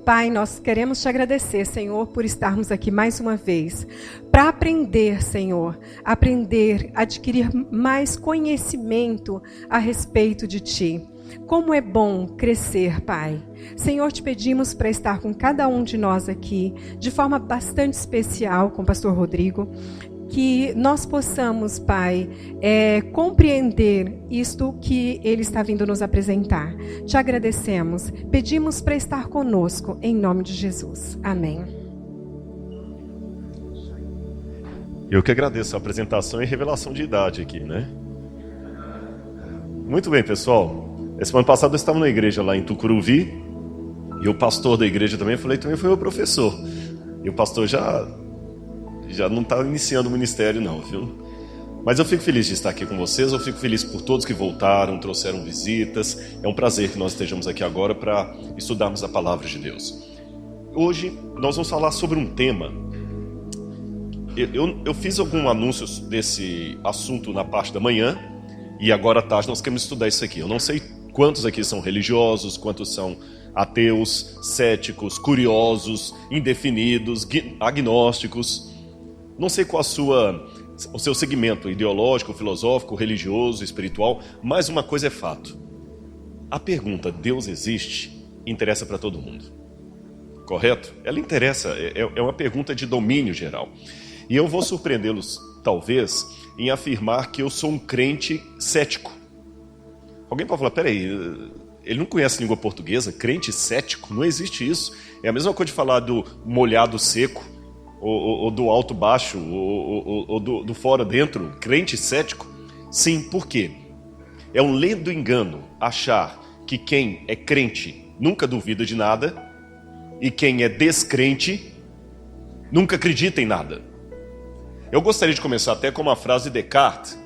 Pai, nós queremos te agradecer, Senhor, por estarmos aqui mais uma vez, para aprender, Senhor, adquirir mais conhecimento a respeito de Ti. Como é bom crescer, Pai. Senhor, te pedimos para estar com cada um de nós aqui, de forma bastante especial com o pastor Rodrigo, que nós possamos, Pai, compreender isto que Ele está vindo nos apresentar. Te agradecemos, pedimos para estar conosco, em nome de Jesus. Amém. Eu que agradeço a apresentação e revelação de idade aqui, né? Muito bem, pessoal. Esse ano passado eu estava na igreja lá em Tucuruvi, e o pastor da igreja também foi meu professor. E o pastor já não está iniciando o ministério não, viu? Mas eu fico feliz de estar aqui com vocês, eu fico feliz por todos que voltaram, trouxeram visitas. É um prazer que nós estejamos aqui agora para estudarmos a palavra de Deus. Hoje nós vamos falar sobre um tema. Eu fiz alguns anúncios desse assunto na parte da manhã, e agora à tarde nós queremos estudar isso aqui. Eu não sei quantos aqui são religiosos, quantos são ateus, céticos, curiosos, indefinidos, agnósticos. Não sei qual o seu segmento ideológico, filosófico, religioso, espiritual, mas uma coisa é fato. A pergunta, Deus existe, interessa para todo mundo. Correto? Ela interessa, é uma pergunta de domínio geral. E eu vou surpreendê-los, talvez, em afirmar que eu sou um crente cético. Alguém pode falar, peraí, ele não conhece língua portuguesa? Crente cético? Não existe isso. É a mesma coisa de falar do molhado seco, ou do alto baixo, ou do fora dentro. Crente cético? Sim, por quê? É um lendo engano achar que quem é crente nunca duvida de nada, e quem é descrente nunca acredita em nada. Eu gostaria de começar até com uma frase de Descartes.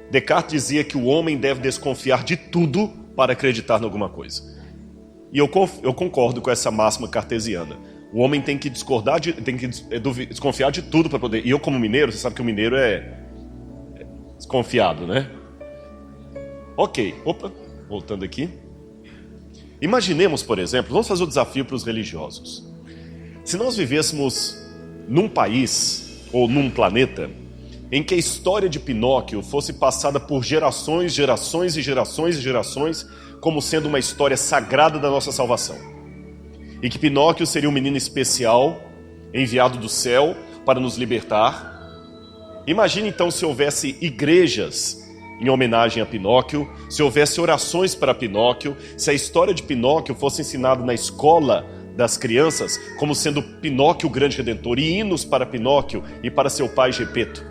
Descartes dizia que o homem deve desconfiar de tudo para acreditar em alguma coisa. E eu concordo com essa máxima cartesiana. O homem tem que desconfiar de tudo para poder... E eu, como mineiro, você sabe que o mineiro é desconfiado, né? Ok, voltando aqui. Imaginemos, por exemplo, vamos fazer o desafio para os religiosos. Se nós vivêssemos num país ou num planeta em que a história de Pinóquio fosse passada por gerações, gerações e gerações e gerações, como sendo uma história sagrada da nossa salvação. E que Pinóquio seria um menino especial, enviado do céu para nos libertar. Imagine então se houvesse igrejas em homenagem a Pinóquio, se houvesse orações para Pinóquio, se a história de Pinóquio fosse ensinada na escola das crianças, como sendo Pinóquio o grande redentor, e hinos para Pinóquio e para seu pai Gepeto.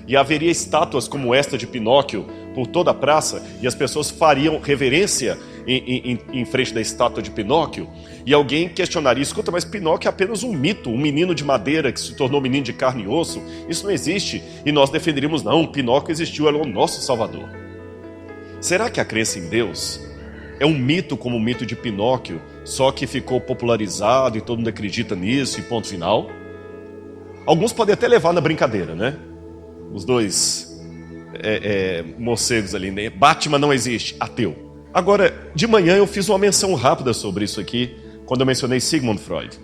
E haveria estátuas como esta de Pinóquio por toda a praça, e as pessoas fariam reverência em frente da estátua de Pinóquio, e alguém questionaria, escuta, mas Pinóquio é apenas um mito, um menino de madeira que se tornou menino de carne e osso, isso não existe, e nós defenderíamos, não, Pinóquio existiu, ele é o nosso Salvador. Será que a crença em Deus é um mito como o mito de Pinóquio, só que ficou popularizado e todo mundo acredita nisso e ponto final? Alguns podem até levar na brincadeira, né? Os dois morcegos ali, né? Batman não existe, ateu. Agora, de manhã eu fiz uma menção rápida sobre isso aqui, quando eu mencionei Sigmund Freud.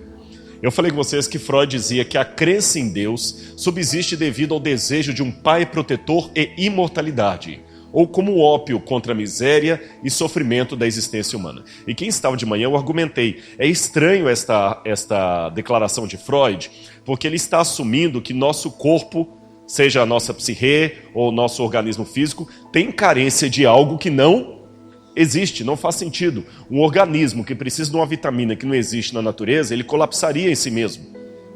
Eu falei com vocês que Freud dizia que a crença em Deus subsiste devido ao desejo de um pai protetor e imortalidade, ou como ópio contra a miséria e sofrimento da existência humana. E quem estava de manhã, eu argumentei, é estranho esta declaração de Freud, porque ele está assumindo que nosso corpo, seja a nossa psique ou nosso organismo físico, tem carência de algo que não existe, não faz sentido. Um organismo que precisa de uma vitamina que não existe na natureza, ele colapsaria em si mesmo.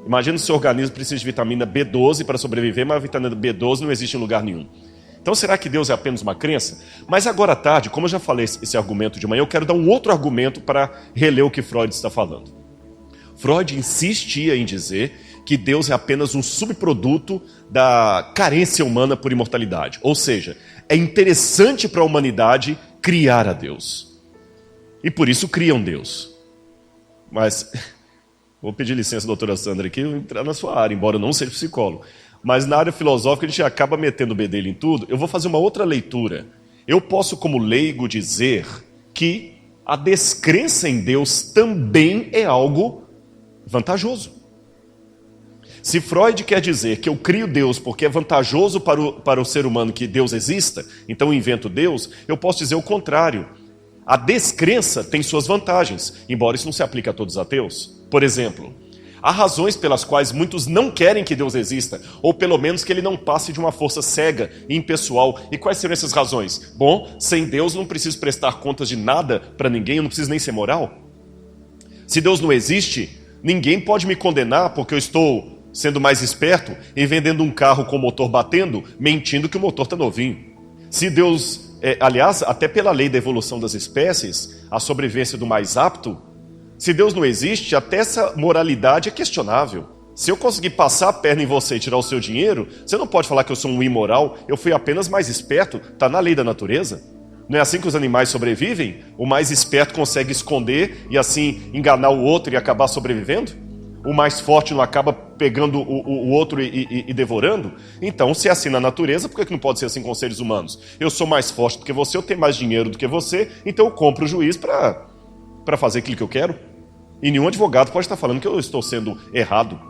Imagina se o organismo precisa de vitamina B12 para sobreviver, mas a vitamina B12 não existe em lugar nenhum. Então será que Deus é apenas uma crença? Mas agora à tarde, como eu já falei esse argumento de manhã, eu quero dar um outro argumento para reler o que Freud está falando. Freud insistia em dizer que Deus é apenas um subproduto da carência humana por imortalidade. Ou seja, é interessante para a humanidade criar a Deus. E por isso criam Deus. Mas, vou pedir licença, doutora Sandra, aqui, eu vou entrar na sua área, embora eu não seja psicólogo. Mas na área filosófica a gente acaba metendo o bedelho em tudo. Eu vou fazer uma outra leitura. Eu posso, como leigo, dizer que a descrença em Deus também é algo vantajoso. Se Freud quer dizer que eu crio Deus porque é vantajoso para o ser humano que Deus exista, então eu invento Deus, eu posso dizer o contrário. A descrença tem suas vantagens, embora isso não se aplique a todos os ateus. Por exemplo, há razões pelas quais muitos não querem que Deus exista, ou pelo menos que ele não passe de uma força cega e impessoal. E quais seriam essas razões? Bom, sem Deus eu não preciso prestar contas de nada para ninguém, eu não preciso nem ser moral. Se Deus não existe, ninguém pode me condenar porque eu estou sendo mais esperto e vendendo um carro com o motor batendo, mentindo que o motor está novinho. Se Deus, aliás, até pela lei da evolução das espécies, a sobrevivência do mais apto, se Deus não existe, até essa moralidade é questionável. Se eu conseguir passar a perna em você e tirar o seu dinheiro, você não pode falar que eu sou um imoral, eu fui apenas mais esperto, está na lei da natureza. Não é assim que os animais sobrevivem? O mais esperto consegue esconder e assim enganar o outro e acabar sobrevivendo? O mais forte não acaba pegando o outro e devorando? Então, se é assim na natureza, por que não pode ser assim com os seres humanos? Eu sou mais forte do que você, eu tenho mais dinheiro do que você, então eu compro o juiz para fazer aquilo que eu quero. E nenhum advogado pode estar falando que eu estou sendo errado.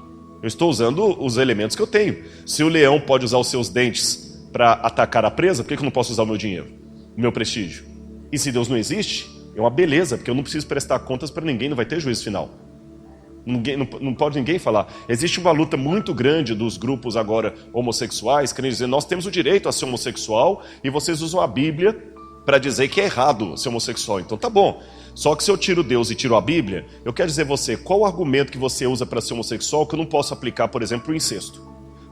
Eu estou usando os elementos que eu tenho. Se o leão pode usar os seus dentes para atacar a presa, por que eu não posso usar o meu dinheiro, o meu prestígio? E se Deus não existe, é uma beleza, porque eu não preciso prestar contas para ninguém, não vai ter juízo final. Não pode ninguém falar. Existe uma luta muito grande dos grupos agora homossexuais, querendo dizer, nós temos o direito a ser homossexual e vocês usam a Bíblia para dizer que é errado ser homossexual. Então tá bom. Só que se eu tiro Deus e tiro a Bíblia, eu quero dizer a você, qual o argumento que você usa para ser homossexual que eu não posso aplicar, por exemplo, o incesto?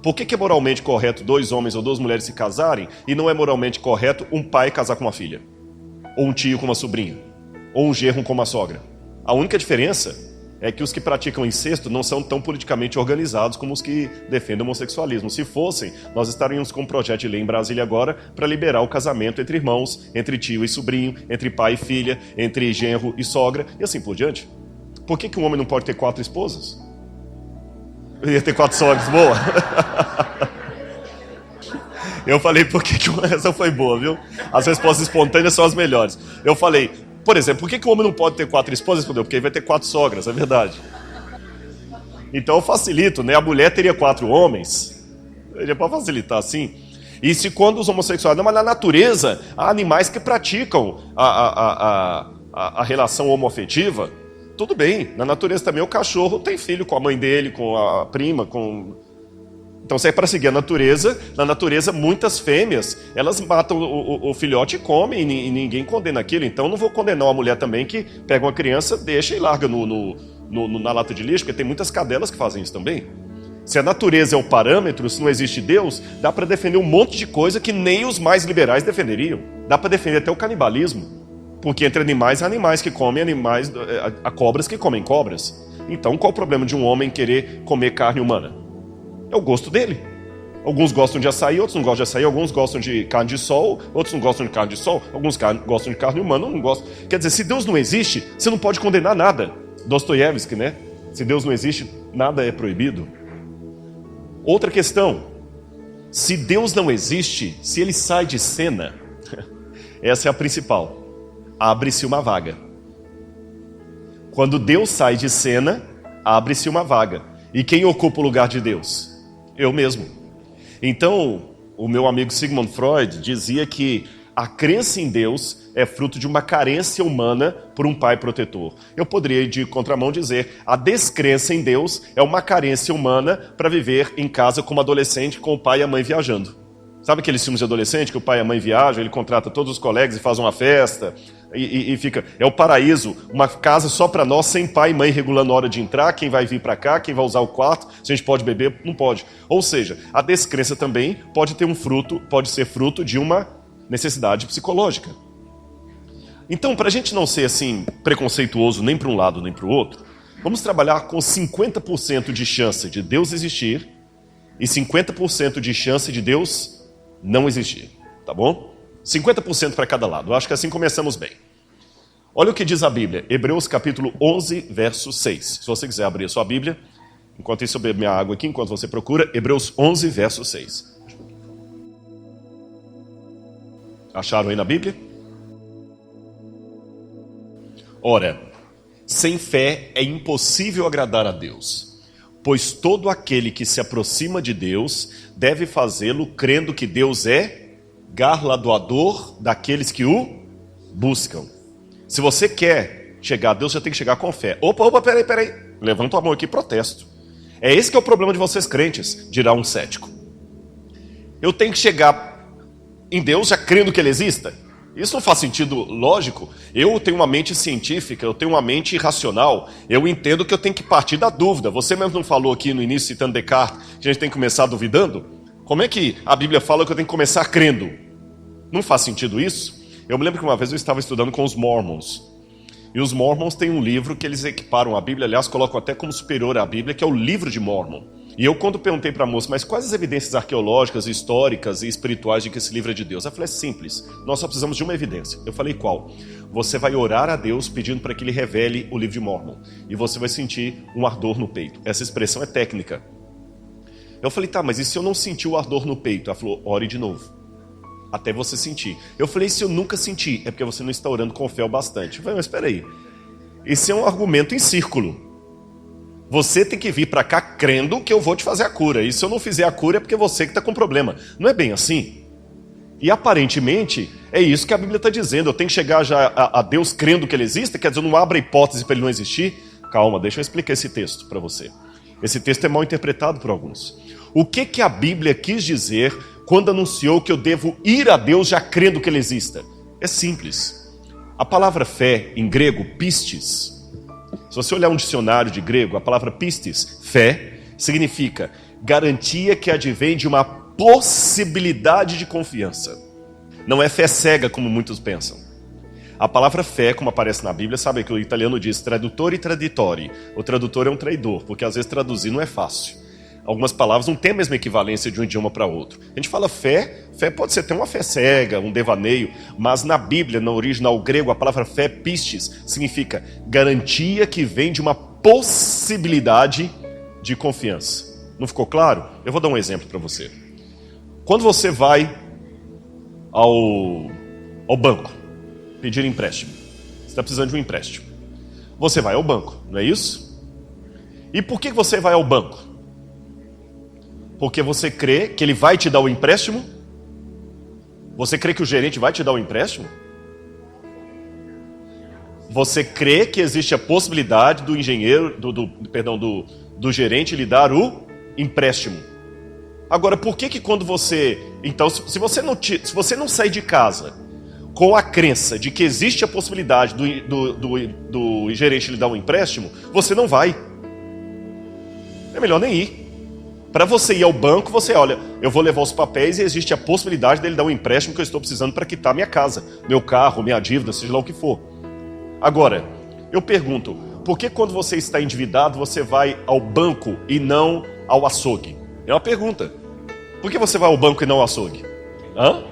Por que é moralmente correto 2 homens ou 2 mulheres se casarem e não é moralmente correto um pai casar com uma filha? Ou um tio com uma sobrinha? Ou um genro com uma sogra? A única diferença é que os que praticam incesto não são tão politicamente organizados como os que defendem o homossexualismo. Se fossem, nós estaríamos com um projeto de lei em Brasília agora para liberar o casamento entre irmãos, entre tio e sobrinho, entre pai e filha, entre genro e sogra, e assim por diante. Por que um homem não pode ter 4 esposas? Eu ia ter 4 sogras, boa. Eu falei, essa foi boa, viu? As respostas espontâneas são as melhores. Eu falei, por exemplo, por que o homem não pode ter 4 esposas? Porque ele vai ter 4 sogras, é verdade. Então eu facilito, né? A mulher teria 4 homens. É para facilitar assim. E se quando os homossexuais... Não, mas na natureza, há animais que praticam a relação homoafetiva. Tudo bem, na natureza também o cachorro tem filho com a mãe dele, com a prima, com... Então, se é para seguir a natureza, na natureza muitas fêmeas, elas matam o filhote e comem e ninguém condena aquilo. Então, não vou condenar uma mulher também que pega uma criança, deixa e larga na lata de lixo, porque tem muitas cadelas que fazem isso também. Se a natureza é o parâmetro, se não existe Deus, dá para defender um monte de coisa que nem os mais liberais defenderiam. Dá para defender até o canibalismo, porque entre animais há animais que comem animais, há cobras que comem cobras. Então, qual o problema de um homem querer comer carne humana? É o gosto dele. Alguns gostam de açaí, outros não gostam de açaí. Alguns gostam de carne de sol, outros não gostam de carne de sol. Alguns gostam de carne humana, não gostam. Quer dizer, se Deus não existe, você não pode condenar nada. Dostoiévski, né? Se Deus não existe, nada é proibido. Outra questão. Se Deus não existe, se ele sai de cena, essa é a principal. Abre-se uma vaga. Quando Deus sai de cena, abre-se uma vaga. E quem ocupa o lugar de Deus? Eu mesmo. Então, o meu amigo Sigmund Freud dizia que a crença em Deus é fruto de uma carência humana por um pai protetor. Eu poderia, de contramão, dizer a descrença em Deus é uma carência humana para viver em casa como adolescente com o pai e a mãe viajando. Sabe aqueles filmes de adolescente que o pai e a mãe viajam, ele contrata todos os colegas e faz uma festa e fica... É o paraíso, uma casa só para nós, sem pai e mãe regulando a hora de entrar, quem vai vir para cá, quem vai usar o quarto, se a gente pode beber, não pode. Ou seja, a descrença também pode ser fruto de uma necessidade psicológica. Então, para a gente não ser assim preconceituoso nem para um lado nem para o outro, vamos trabalhar com 50% de chance de Deus existir e 50% de chance de Deus não existir, tá bom? 50% para cada lado. Eu acho que assim começamos bem. Olha o que diz a Bíblia, Hebreus capítulo 11, verso 6. Se você quiser abrir a sua Bíblia, enquanto isso eu bebo minha água aqui, enquanto você procura, Hebreus 11, verso 6. Acharam aí na Bíblia? Ora, sem fé é impossível agradar a Deus, pois todo aquele que se aproxima de Deus deve fazê-lo crendo que Deus é galardoador daqueles que o buscam. Se você quer chegar a Deus, você tem que chegar com fé. Opa, peraí. Levanta a mão aqui e protesto. É esse que é o problema de vocês crentes, dirá um cético. Eu tenho que chegar em Deus já crendo que Ele exista? Isso não faz sentido lógico. Eu tenho uma mente científica, eu tenho uma mente racional. Eu entendo que eu tenho que partir da dúvida. Você mesmo não falou aqui no início, citando Descartes, que a gente tem que começar duvidando? Como é que a Bíblia fala que eu tenho que começar crendo? Não faz sentido isso? Eu me lembro que uma vez eu estava estudando com os Mormons. E os Mormons têm um livro que eles equiparam a Bíblia, aliás, colocam até como superior à Bíblia, que é o Livro de Mormon. E eu, quando perguntei para a moça, mas quais as evidências arqueológicas, históricas e espirituais de que esse livro é de Deus? Ela falou, é simples, nós só precisamos de uma evidência. Eu falei, qual? Você vai orar a Deus pedindo para que Ele revele o Livro de Mormon. E você vai sentir um ardor no peito. Essa expressão é técnica. Eu falei, tá, mas e se eu não sentir o ardor no peito? Ela falou, ore de novo. Até você sentir. Eu falei, se eu nunca sentir, é porque você não está orando com fé o bastante. Eu falei, mas espera aí. Esse é um argumento em círculo. Você tem que vir para cá crendo que eu vou te fazer a cura. E se eu não fizer a cura é porque você que está com problema. Não é bem assim? E aparentemente é isso que a Bíblia está dizendo. Eu tenho que chegar já a Deus crendo que Ele existe? Quer dizer, eu não abro a hipótese para Ele não existir? Calma, deixa eu explicar esse texto para você. Esse texto é mal interpretado por alguns. O que a Bíblia quis dizer quando anunciou que eu devo ir a Deus já crendo que Ele exista? É simples. A palavra fé, em grego, pistis. Se você olhar um dicionário de grego, a palavra pistis, fé, significa garantia que advém de uma possibilidade de confiança. Não é fé cega, como muitos pensam. A palavra fé, como aparece na Bíblia, sabe que o italiano diz tradutor e traditori. O tradutor é um traidor, porque às vezes traduzir não é fácil. Algumas palavras não têm a mesma equivalência de um idioma para outro. A gente fala fé pode ser até uma fé cega, um devaneio, mas na Bíblia, no original grego, a palavra fé, pistis, significa garantia que vem de uma possibilidade de confiança. Não ficou claro? Eu vou dar um exemplo para você. Quando você vai ao banco pedir empréstimo, você está precisando de um empréstimo. Você vai ao banco, não é isso? E por que você vai ao banco? Porque você crê que ele vai te dar o empréstimo? Você crê que o gerente vai te dar o empréstimo? Você crê que existe a possibilidade do engenheiro, do gerente lhe dar o empréstimo? Agora, por que quando você... Então, se você não sair de casa com a crença de que existe a possibilidade do gerente lhe dar um empréstimo, você não vai. É melhor nem ir. Para você ir ao banco, você olha, eu vou levar os papéis e existe a possibilidade dele dar um empréstimo que eu estou precisando para quitar minha casa, meu carro, minha dívida, seja lá o que for. Agora, eu pergunto, por que quando você está endividado, você vai ao banco e não ao açougue? É uma pergunta. Por que você vai ao banco e não ao açougue? Hã?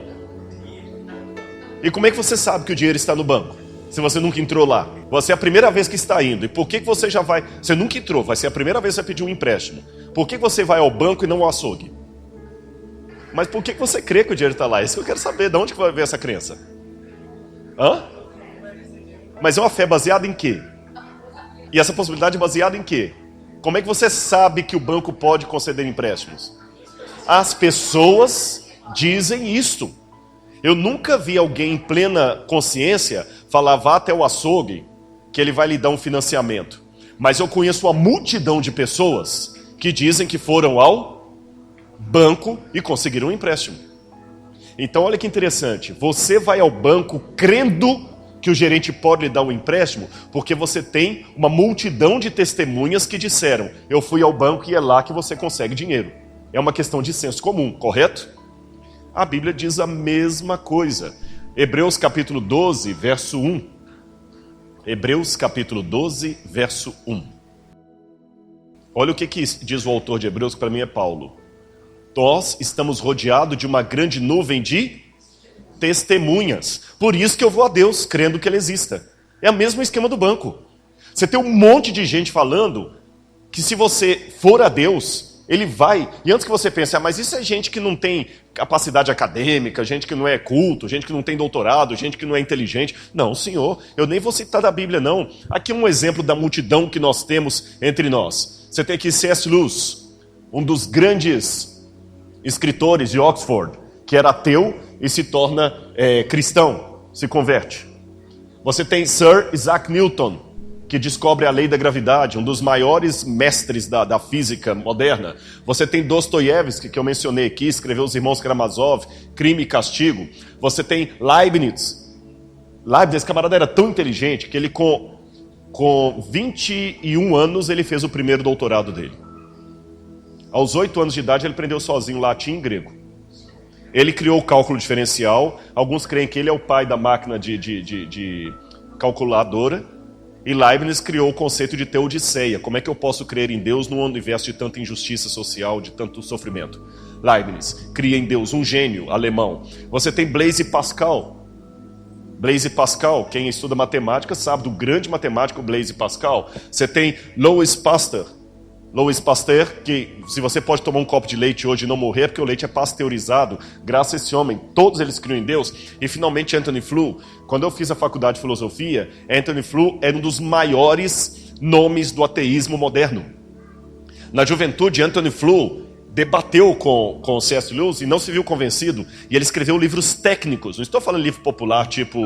E como é que você sabe que o dinheiro está no banco? Se você nunca entrou lá. Você é a primeira vez que está indo. E por que você já vai... Você nunca entrou, vai ser a primeira vez que você vai pedir um empréstimo. Por que você vai ao banco e não ao açougue? Mas por que você crê que o dinheiro está lá? Isso que eu quero saber. De onde que vai ver essa crença? Hã? Mas é uma fé baseada em quê? E essa possibilidade é baseada em quê? Como é que você sabe que o banco pode conceder empréstimos? As pessoas dizem isto. Eu nunca vi alguém em plena consciência falar, vá até o açougue, que ele vai lhe dar um financiamento. Mas eu conheço uma multidão de pessoas que dizem que foram ao banco e conseguiram um empréstimo. Então olha que interessante, você vai ao banco crendo que o gerente pode lhe dar um empréstimo, porque você tem uma multidão de testemunhas que disseram, eu fui ao banco e é lá que você consegue dinheiro. É uma questão de senso comum, correto? A Bíblia diz a mesma coisa. Hebreus capítulo 12, verso 1. Hebreus capítulo 12, verso 1. Olha o que diz o autor de Hebreus, que para mim é Paulo. Nós estamos rodeados de uma grande nuvem de testemunhas. Por isso que eu vou a Deus, crendo que Ele exista. É o mesmo esquema do banco. Você tem um monte de gente falando que se você for a Deus, ele vai, e antes que você pense, mas isso é gente que não tem capacidade acadêmica, gente que não é culto, gente que não tem doutorado, gente que não é inteligente. Não, senhor, eu nem vou citar da Bíblia, não. Aqui um exemplo da multidão que nós temos entre nós. Você tem aqui C.S. Lewis, um dos grandes escritores de Oxford, que era ateu e se torna cristão, se converte. Você tem Sir Isaac Newton, que descobre a lei da gravidade, um dos maiores mestres da física moderna. Você tem Dostoiévski, que eu mencionei aqui, escreveu Os Irmãos Karamazov, Crime e Castigo. Você tem Leibniz. Esse camarada era tão inteligente que ele com 21 anos ele fez o primeiro doutorado dele. Aos 8 anos de idade ele aprendeu sozinho latim e grego. Ele criou o cálculo diferencial. Alguns creem que ele é o pai da máquina de calculadora. E Leibniz criou o conceito de teodiceia. Como é que eu posso crer em Deus num universo de tanta injustiça social, de tanto sofrimento? Leibniz cria em Deus um gênio alemão. Você tem Blaise Pascal. Blaise Pascal, quem estuda matemática sabe do grande matemático Blaise Pascal. Você tem Louis Pasteur. Louis Pasteur, que se você pode tomar um copo de leite hoje e não morrer, porque o leite é pasteurizado, graças a esse homem, todos eles criam em Deus. E finalmente Anthony Flew. Quando eu fiz a faculdade de filosofia, Anthony Flew era um dos maiores nomes do ateísmo moderno. Na juventude, Anthony Flew debateu com C.S. Lewis e não se viu convencido, e ele escreveu livros técnicos. Não estou falando livro popular tipo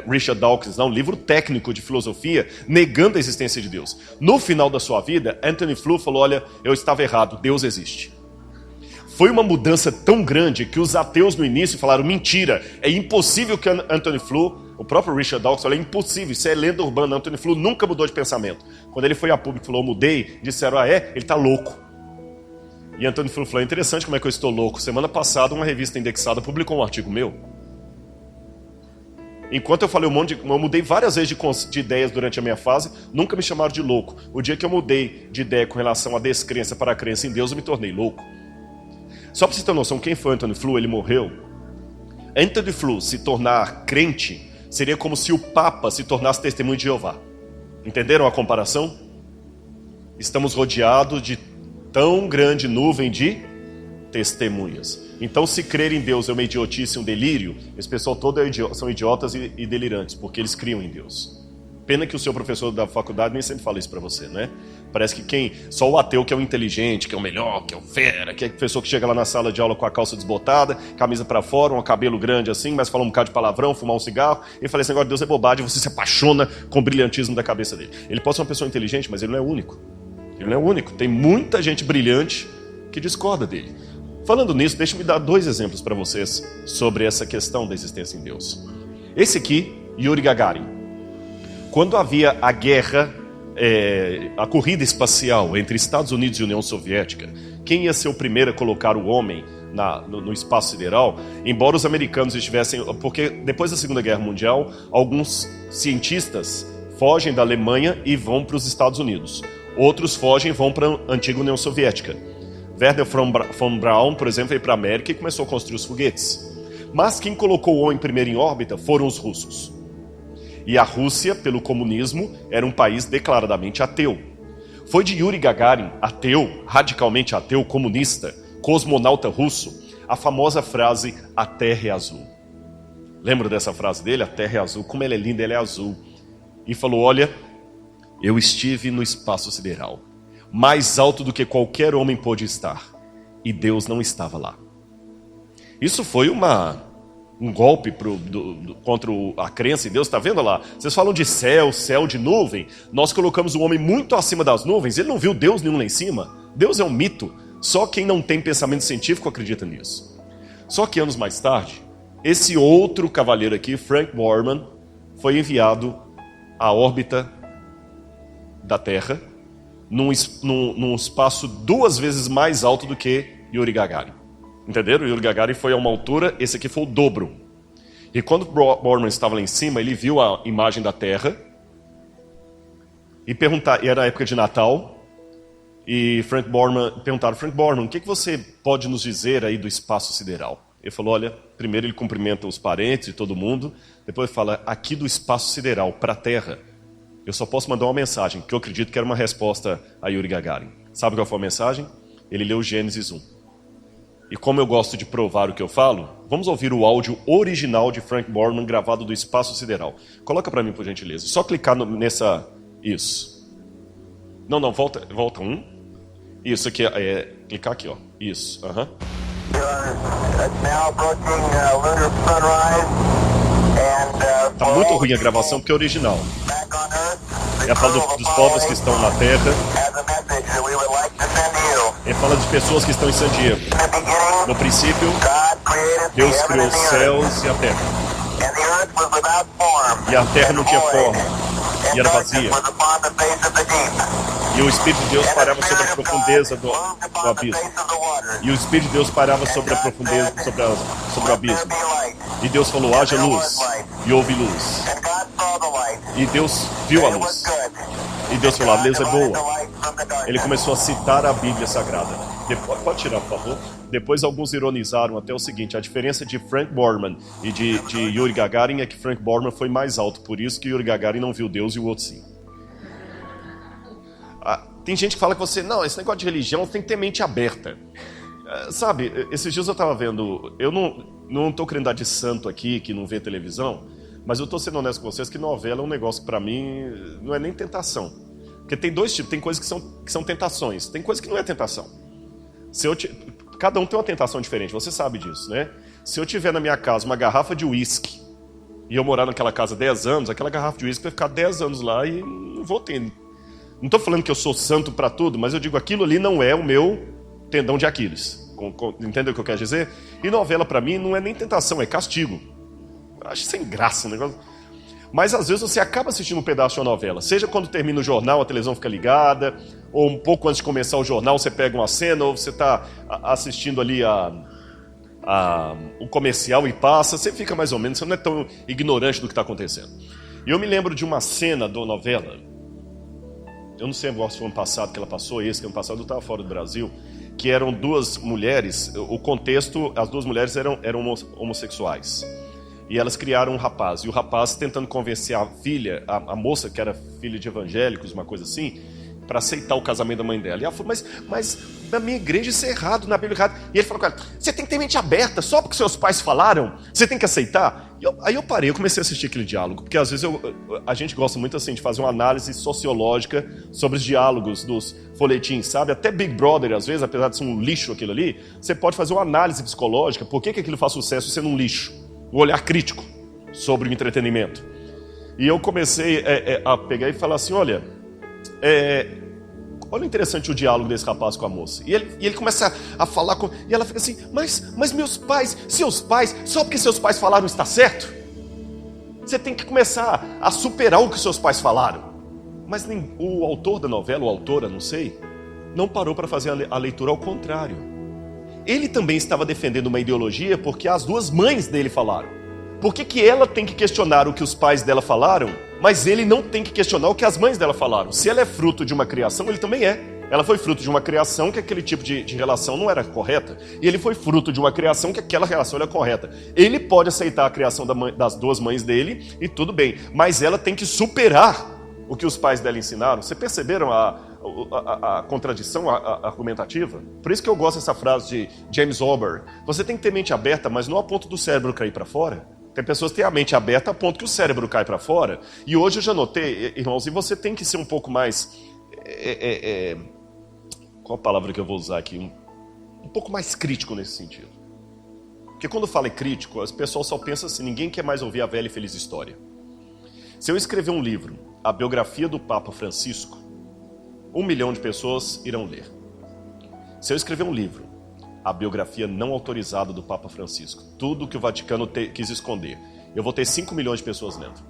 Richard Dawkins, não, livro técnico de filosofia, negando a existência de Deus. No final da sua vida, Anthony Flew falou, olha, eu estava errado, Deus existe. Foi uma mudança tão grande que os ateus no início falaram, mentira, é impossível que Anthony Flew, o próprio Richard Dawkins falou, é impossível, isso é lenda urbana, Anthony Flew nunca mudou de pensamento. Quando ele foi a público e falou, eu mudei, disseram, ele está louco. E Anthony Flew falou, interessante como é que eu estou louco. Semana passada, uma revista indexada publicou um artigo meu. Enquanto eu falei eu mudei várias vezes de ideias durante a minha fase, nunca me chamaram de louco. O dia que eu mudei de ideia com relação à descrença para a crença em Deus, eu me tornei louco. Só para você ter noção, quem foi Anthony Flew? Ele morreu. Anthony Flew se tornar crente seria como se o Papa se tornasse testemunho de Jeová. Entenderam a comparação? Estamos rodeados de tão grande nuvem de testemunhas. Então, se crer em Deus é uma idiotice, um delírio, esse pessoal todo são idiotas e delirantes, porque eles criam em Deus. Pena que o seu professor da faculdade nem sempre fala isso pra você, né? Parece que só o ateu que é o inteligente, que é o melhor, que é o fera, que é a pessoa que chega lá na sala de aula com a calça desbotada, camisa pra fora, um cabelo grande assim, mas fala um bocado de palavrão, fumar um cigarro, e fala, esse negócio de Deus é bobagem, você se apaixona com o brilhantismo da cabeça dele. Ele pode ser uma pessoa inteligente, mas ele não é único. Ele não é único. Tem muita gente brilhante que discorda dele. Falando nisso, deixa-me dar 2 exemplos para vocês sobre essa questão da existência em Deus. Esse aqui, Yuri Gagarin. Quando havia a guerra, a corrida espacial entre Estados Unidos e União Soviética, quem ia ser o primeiro a colocar o homem no espaço sideral, embora os americanos estivessem... Porque depois da Segunda Guerra Mundial, alguns cientistas fogem da Alemanha e vão para os Estados Unidos. Outros fogem e vão para a antiga União Soviética. Werner von Braun, por exemplo, veio para a América e começou a construir os foguetes. Mas quem colocou o homem primeiro em órbita foram os russos. E a Rússia, pelo comunismo, era um país declaradamente ateu. Foi de Yuri Gagarin, ateu, radicalmente ateu, comunista, cosmonauta russo, a famosa frase, a Terra é azul. Lembra dessa frase dele? A Terra é azul, como ela é linda, ela é azul. E falou, olha, eu estive no espaço sideral, mais alto do que qualquer homem pôde estar, e Deus não estava lá. Isso foi um golpe contra a crença em Deus. Está vendo lá? Vocês falam de céu de nuvem. Nós colocamos o homem muito acima das nuvens. Ele não viu Deus nenhum lá em cima. Deus é um mito. Só quem não tem pensamento científico acredita nisso. Só que anos mais tarde, esse outro cavalheiro aqui, Frank Borman, foi enviado à órbita da Terra num espaço 2 vezes mais alto do que Yuri Gagarin. Entenderam? Yuri Gagarin foi a uma altura, esse aqui foi o dobro. E quando Borman estava lá em cima, ele viu a imagem da Terra e era a época de Natal. E perguntaram, Frank Borman, o que você pode nos dizer aí do espaço sideral? Ele falou, olha, primeiro ele cumprimenta os parentes e todo mundo, depois ele fala, aqui do espaço sideral para a Terra, eu só posso mandar uma mensagem, que eu acredito que era uma resposta a Yuri Gagarin. Sabe qual foi a mensagem? ele leu Gênesis 1. E como eu gosto de provar o que eu falo, vamos ouvir o áudio original de Frank Borman gravado do Espaço Sideral. Coloca para mim, por gentileza. Só clicar nessa... Isso. Não, volta um. Isso aqui clicar aqui, ó. Isso, Tá muito ruim a gravação porque é original. Ele fala dos povos que estão na Terra. Ele fala de pessoas que estão em San Diego. No princípio, Deus criou os céus e a terra. E a terra não tinha forma. E era vazia. E o Espírito de Deus pairava sobre a profundeza do abismo. E o Espírito de Deus pairava sobre a profundeza, sobre o abismo. E Deus falou, haja luz. E houve luz. E Deus viu a luz. E Deus falou, a luz é boa. Ele começou a citar a Bíblia Sagrada. Pode tirar, por favor. Depois alguns ironizaram até o seguinte, a diferença de Frank Borman e de Yuri Gagarin é que Frank Borman foi mais alto, por isso que Yuri Gagarin não viu Deus e o outro sim. Tem gente que fala que você, não, esse negócio de religião tem que ter mente aberta. Sabe, esses dias eu estava vendo, eu não estou querendo dar de santo aqui, que não vê televisão, mas eu estou sendo honesto com vocês que novela é um negócio que para mim não é nem tentação. Porque tem dois tipos, tem coisas que são tentações, tem coisas que não é tentação. Cada um tem uma tentação diferente, você sabe disso, né? Se eu tiver na minha casa uma garrafa de uísque e eu morar naquela casa 10 anos, aquela garrafa de uísque vai ficar 10 anos lá e não vou ter. Não estou falando que eu sou santo para tudo, mas eu digo aquilo ali não é o meu tendão de Aquiles. Entendeu o que eu quero dizer? E novela para mim não é nem tentação, é castigo. Eu acho sem graça o negócio. Mas às vezes você acaba assistindo um pedaço de uma novela. Seja quando termina o jornal, a televisão fica ligada, ou um pouco antes de começar o jornal você pega uma cena, ou você está assistindo ali o comercial e passa, você fica mais ou menos, você não é tão ignorante do que está acontecendo. E eu me lembro de uma cena da novela, eu não sei se foi ano passado que ela passou, que ano passado eu estava fora do Brasil, que eram duas mulheres, o contexto, as duas mulheres eram homossexuais. E elas criaram um rapaz, e o rapaz tentando convencer a filha, a moça que era filha de evangélicos, uma coisa assim, para aceitar o casamento da mãe dela. E ela falou, mas na minha igreja isso é errado, na Bíblia é errado. E ele falou com ela, você tem que ter mente aberta, só porque seus pais falaram, você tem que aceitar. Aí eu parei, eu comecei a assistir aquele diálogo, porque às vezes a gente gosta muito assim de fazer uma análise sociológica sobre os diálogos dos folhetins, sabe? Até Big Brother, às vezes, apesar de ser um lixo aquilo ali, você pode fazer uma análise psicológica, por que aquilo faz sucesso sendo um lixo? Um olhar crítico sobre o entretenimento. E eu comecei a pegar e falar assim, olha interessante o diálogo desse rapaz com a moça. E ele começa a falar e ela fica assim, mas meus pais, seus pais, só porque seus pais falaram está certo? Você tem que começar a superar o que seus pais falaram. Mas o autor da novela, ou autora, não sei, não parou para fazer a leitura ao contrário. Ele também estava defendendo uma ideologia porque as duas mães dele falaram. Por que ela tem que questionar o que os pais dela falaram, mas ele não tem que questionar o que as mães dela falaram? Se ela é fruto de uma criação, ele também é. Ela foi fruto de uma criação que aquele tipo de relação não era correta. E ele foi fruto de uma criação que aquela relação era correta. Ele pode aceitar a criação das duas mães dele e tudo bem. Mas ela tem que superar o que os pais dela ensinaram. Vocês perceberam a contradição argumentativa? Por isso que eu gosto dessa frase de James Ober. Você tem que ter mente aberta, mas não a ponto do cérebro cair para fora. Tem pessoas que têm a mente aberta a ponto que o cérebro cai para fora. E hoje eu já notei, irmãos, e você tem que ser um pouco mais... qual a palavra que eu vou usar aqui? Um pouco mais crítico nesse sentido. Porque quando fala em crítico, as pessoas só pensam assim, ninguém quer mais ouvir a velha e feliz história. Se eu escrever um livro, a biografia do Papa Francisco, 1 milhão de pessoas irão ler. Se eu escrever um livro, a biografia não autorizada do Papa Francisco, tudo que o Vaticano quis esconder, eu vou ter 5 milhões de pessoas lendo.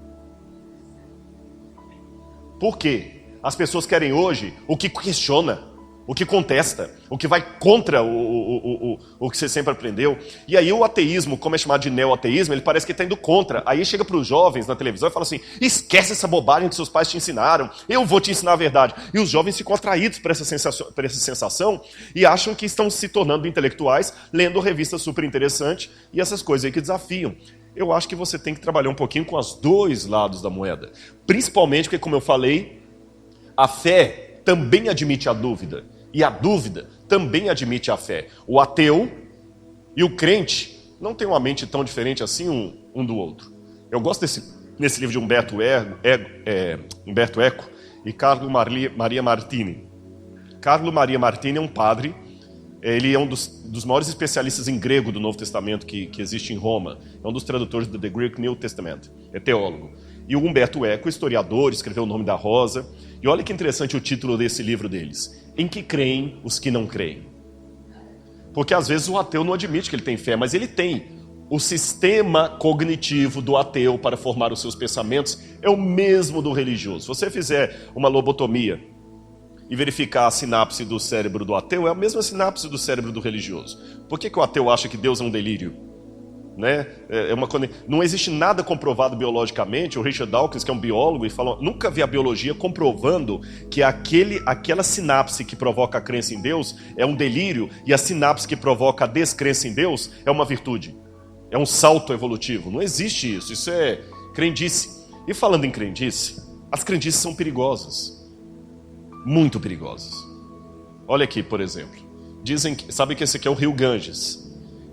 Por quê? As pessoas querem hoje o que questiona, o que contesta, o que vai contra o que você sempre aprendeu. E aí o ateísmo, como é chamado de neo-ateísmo, ele parece que está indo contra. Aí chega para os jovens na televisão e fala assim, esquece essa bobagem que seus pais te ensinaram, eu vou te ensinar a verdade. E os jovens ficam atraídos por essa sensação e acham que estão se tornando intelectuais, lendo revistas super interessantes e essas coisas aí que desafiam. Eu acho que você tem que trabalhar um pouquinho com os dois lados da moeda. Principalmente porque, como eu falei, a fé também admite a dúvida. E a dúvida também admite a fé. O ateu e o crente não têm uma mente tão diferente assim um do outro. Eu gosto nesse livro de Umberto Eco e Carlo Maria Martini. Carlo Maria Martini é um padre, ele é um dos maiores especialistas em grego do Novo Testamento que existe em Roma. É um dos tradutores do The Greek New Testament, é teólogo. E o Umberto Eco, historiador, escreveu O Nome da Rosa. E olha que interessante o título desse livro deles: Em que creem os que não creem? Porque às vezes o ateu não admite que ele tem fé, mas ele tem. O sistema cognitivo do ateu para formar os seus pensamentos é o mesmo do religioso. Se você fizer uma lobotomia e verificar a sinapse do cérebro do ateu, é a mesma sinapse do cérebro do religioso. Por que o ateu acha que Deus é um delírio? Né? Não existe nada comprovado biologicamente. O Richard Dawkins, que é um biólogo, e falou, nunca vi a biologia comprovando que aquela sinapse que provoca a crença em Deus é um delírio e a sinapse que provoca a descrença em Deus é uma virtude. É um salto evolutivo. Não existe isso. Isso é crendice. E falando em crendice, as crendices são perigosas. Muito perigosas. Olha aqui, por exemplo. Sabe que esse aqui é o rio Ganges.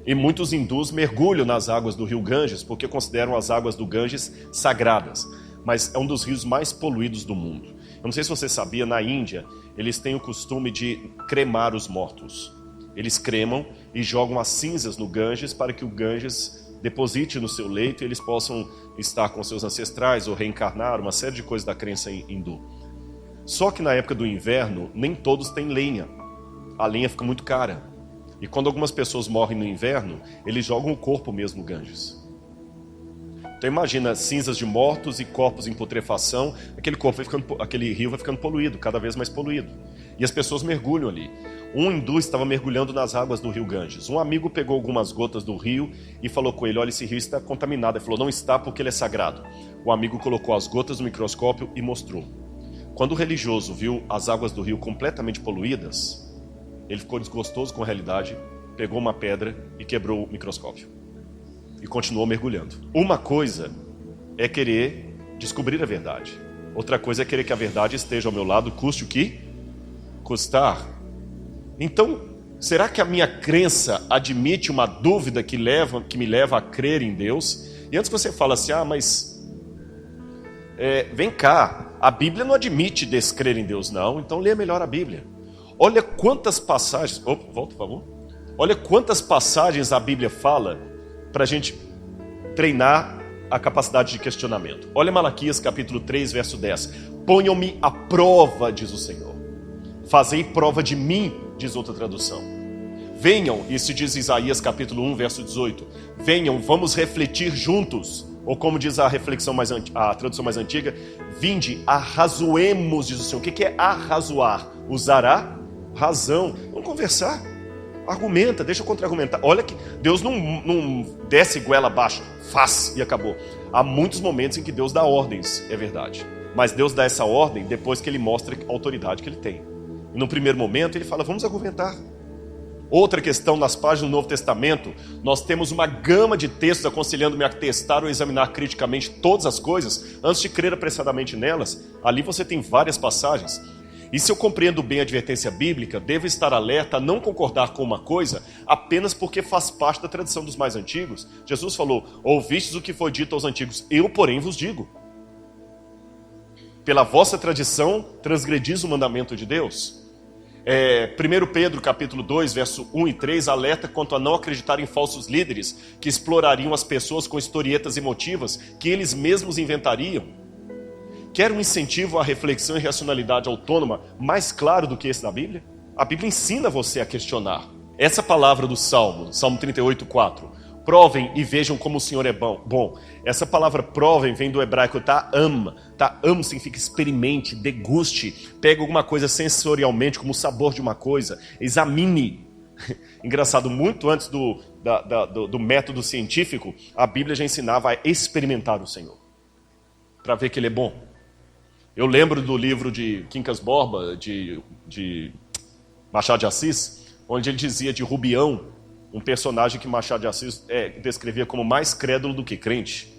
E muitos hindus mergulham nas águas do rio Ganges porque consideram as águas do Ganges sagradas. Mas é um dos rios mais poluídos do mundo. Eu não sei se você sabia, na Índia, eles têm o costume de cremar os mortos. Eles cremam e jogam as cinzas no Ganges para que o Ganges deposite no seu leito e eles possam estar com seus ancestrais ou reencarnar, uma série de coisas da crença hindu. Só que na época do inverno, nem todos têm lenha. A lenha fica muito cara. E quando algumas pessoas morrem no inverno, eles jogam o corpo mesmo no Ganges. Então imagina cinzas de mortos e corpos em putrefação, aquele rio vai ficando poluído, cada vez mais poluído. E as pessoas mergulham ali. Um hindu estava mergulhando nas águas do rio Ganges. Um amigo pegou algumas gotas do rio e falou com ele, olha, esse rio está contaminado. Ele falou, não está porque ele é sagrado. O amigo colocou as gotas no microscópio e mostrou. Quando o religioso viu as águas do rio completamente poluídas, ele ficou desgostoso com a realidade, pegou uma pedra e quebrou o microscópio. E continuou mergulhando. Uma coisa é querer descobrir a verdade. Outra coisa é querer que a verdade esteja ao meu lado, custe o que custar. Então, será que a minha crença admite uma dúvida que me leva a crer em Deus? E antes que você fale assim, mas vem cá, a Bíblia não admite descrer em Deus, não, então leia melhor a Bíblia. Olha quantas passagens... volta, por favor. Olha quantas passagens a Bíblia fala para a gente treinar a capacidade de questionamento. Olha Malaquias capítulo 3, verso 10. Ponham-me à prova, diz o Senhor. Fazei prova de mim, diz outra tradução. Venham, isso diz Isaías capítulo 1, verso 18. Venham, vamos refletir juntos. Ou como diz a tradução mais antiga, vinde, arrazoemos, diz o Senhor. O que é arrazoar? Usar a razão. Vamos conversar. Argumenta, deixa eu contra-argumentar. Olha que Deus não desce goela abaixo, faz e acabou. Há muitos momentos em que Deus dá ordens, é verdade. Mas Deus dá essa ordem depois que Ele mostra a autoridade que Ele tem. E no primeiro momento Ele fala, vamos argumentar. Outra questão, nas páginas do Novo Testamento, nós temos uma gama de textos aconselhando-me a testar ou examinar criticamente todas as coisas, antes de crer apressadamente nelas. Ali você tem várias passagens. E se eu compreendo bem a advertência bíblica, devo estar alerta a não concordar com uma coisa apenas porque faz parte da tradição dos mais antigos. Jesus falou, ouvistes o que foi dito aos antigos, eu, porém, vos digo. Pela vossa tradição, transgredis o mandamento de Deus. 1 Pedro capítulo 2, verso 1 e 3, alerta quanto a não acreditar em falsos líderes que explorariam as pessoas com historietas emotivas que eles mesmos inventariam. Quer um incentivo à reflexão e racionalidade autônoma mais claro do que esse da Bíblia? A Bíblia ensina você a questionar. Essa palavra do Salmo 38:4, provem e vejam como o Senhor é bom. Essa palavra provem vem do hebraico ta'am. Ta'am significa experimente, deguste, pega alguma coisa sensorialmente, como o sabor de uma coisa, examine. Engraçado, muito antes do método científico, a Bíblia já ensinava a experimentar o Senhor, para ver que Ele é bom. Eu lembro do livro de Quincas Borba, de Machado de Assis, onde ele dizia de Rubião, um personagem que Machado de Assis descrevia como mais crédulo do que crente.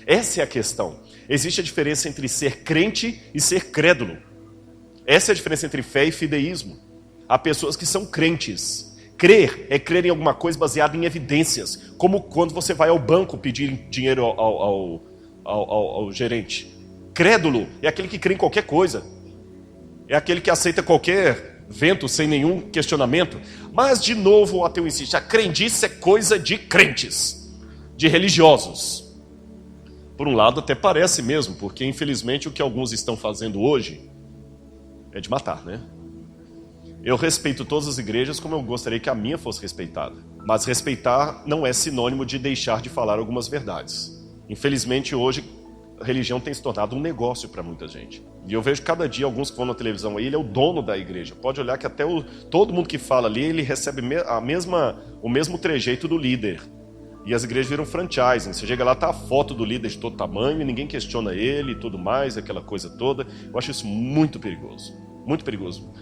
Essa é a questão. Existe a diferença entre ser crente e ser crédulo. Essa é a diferença entre fé e fideísmo. Há pessoas que são crentes. Crer é crer em alguma coisa baseada em evidências, como quando você vai ao banco pedir dinheiro ao gerente. Crédulo é aquele que crê em qualquer coisa. É aquele que aceita qualquer vento sem nenhum questionamento. Mas, de novo, o ateu insiste, a crendice é coisa de crentes, de religiosos. Por um lado, até parece mesmo, porque, infelizmente, o que alguns estão fazendo hoje é de matar, né? Eu respeito todas as igrejas como eu gostaria que a minha fosse respeitada. Mas respeitar não é sinônimo de deixar de falar algumas verdades. Infelizmente, hoje, a religião tem se tornado um negócio para muita gente. E eu vejo cada dia alguns que vão na televisão aí, ele é o dono da igreja. Pode olhar que até todo mundo que fala ali, ele recebe o mesmo trejeito do líder. E as igrejas viram franchising. Você chega lá, tá a foto do líder de todo tamanho, e ninguém questiona ele e tudo mais, aquela coisa toda. Eu acho isso muito perigoso. Muito perigoso.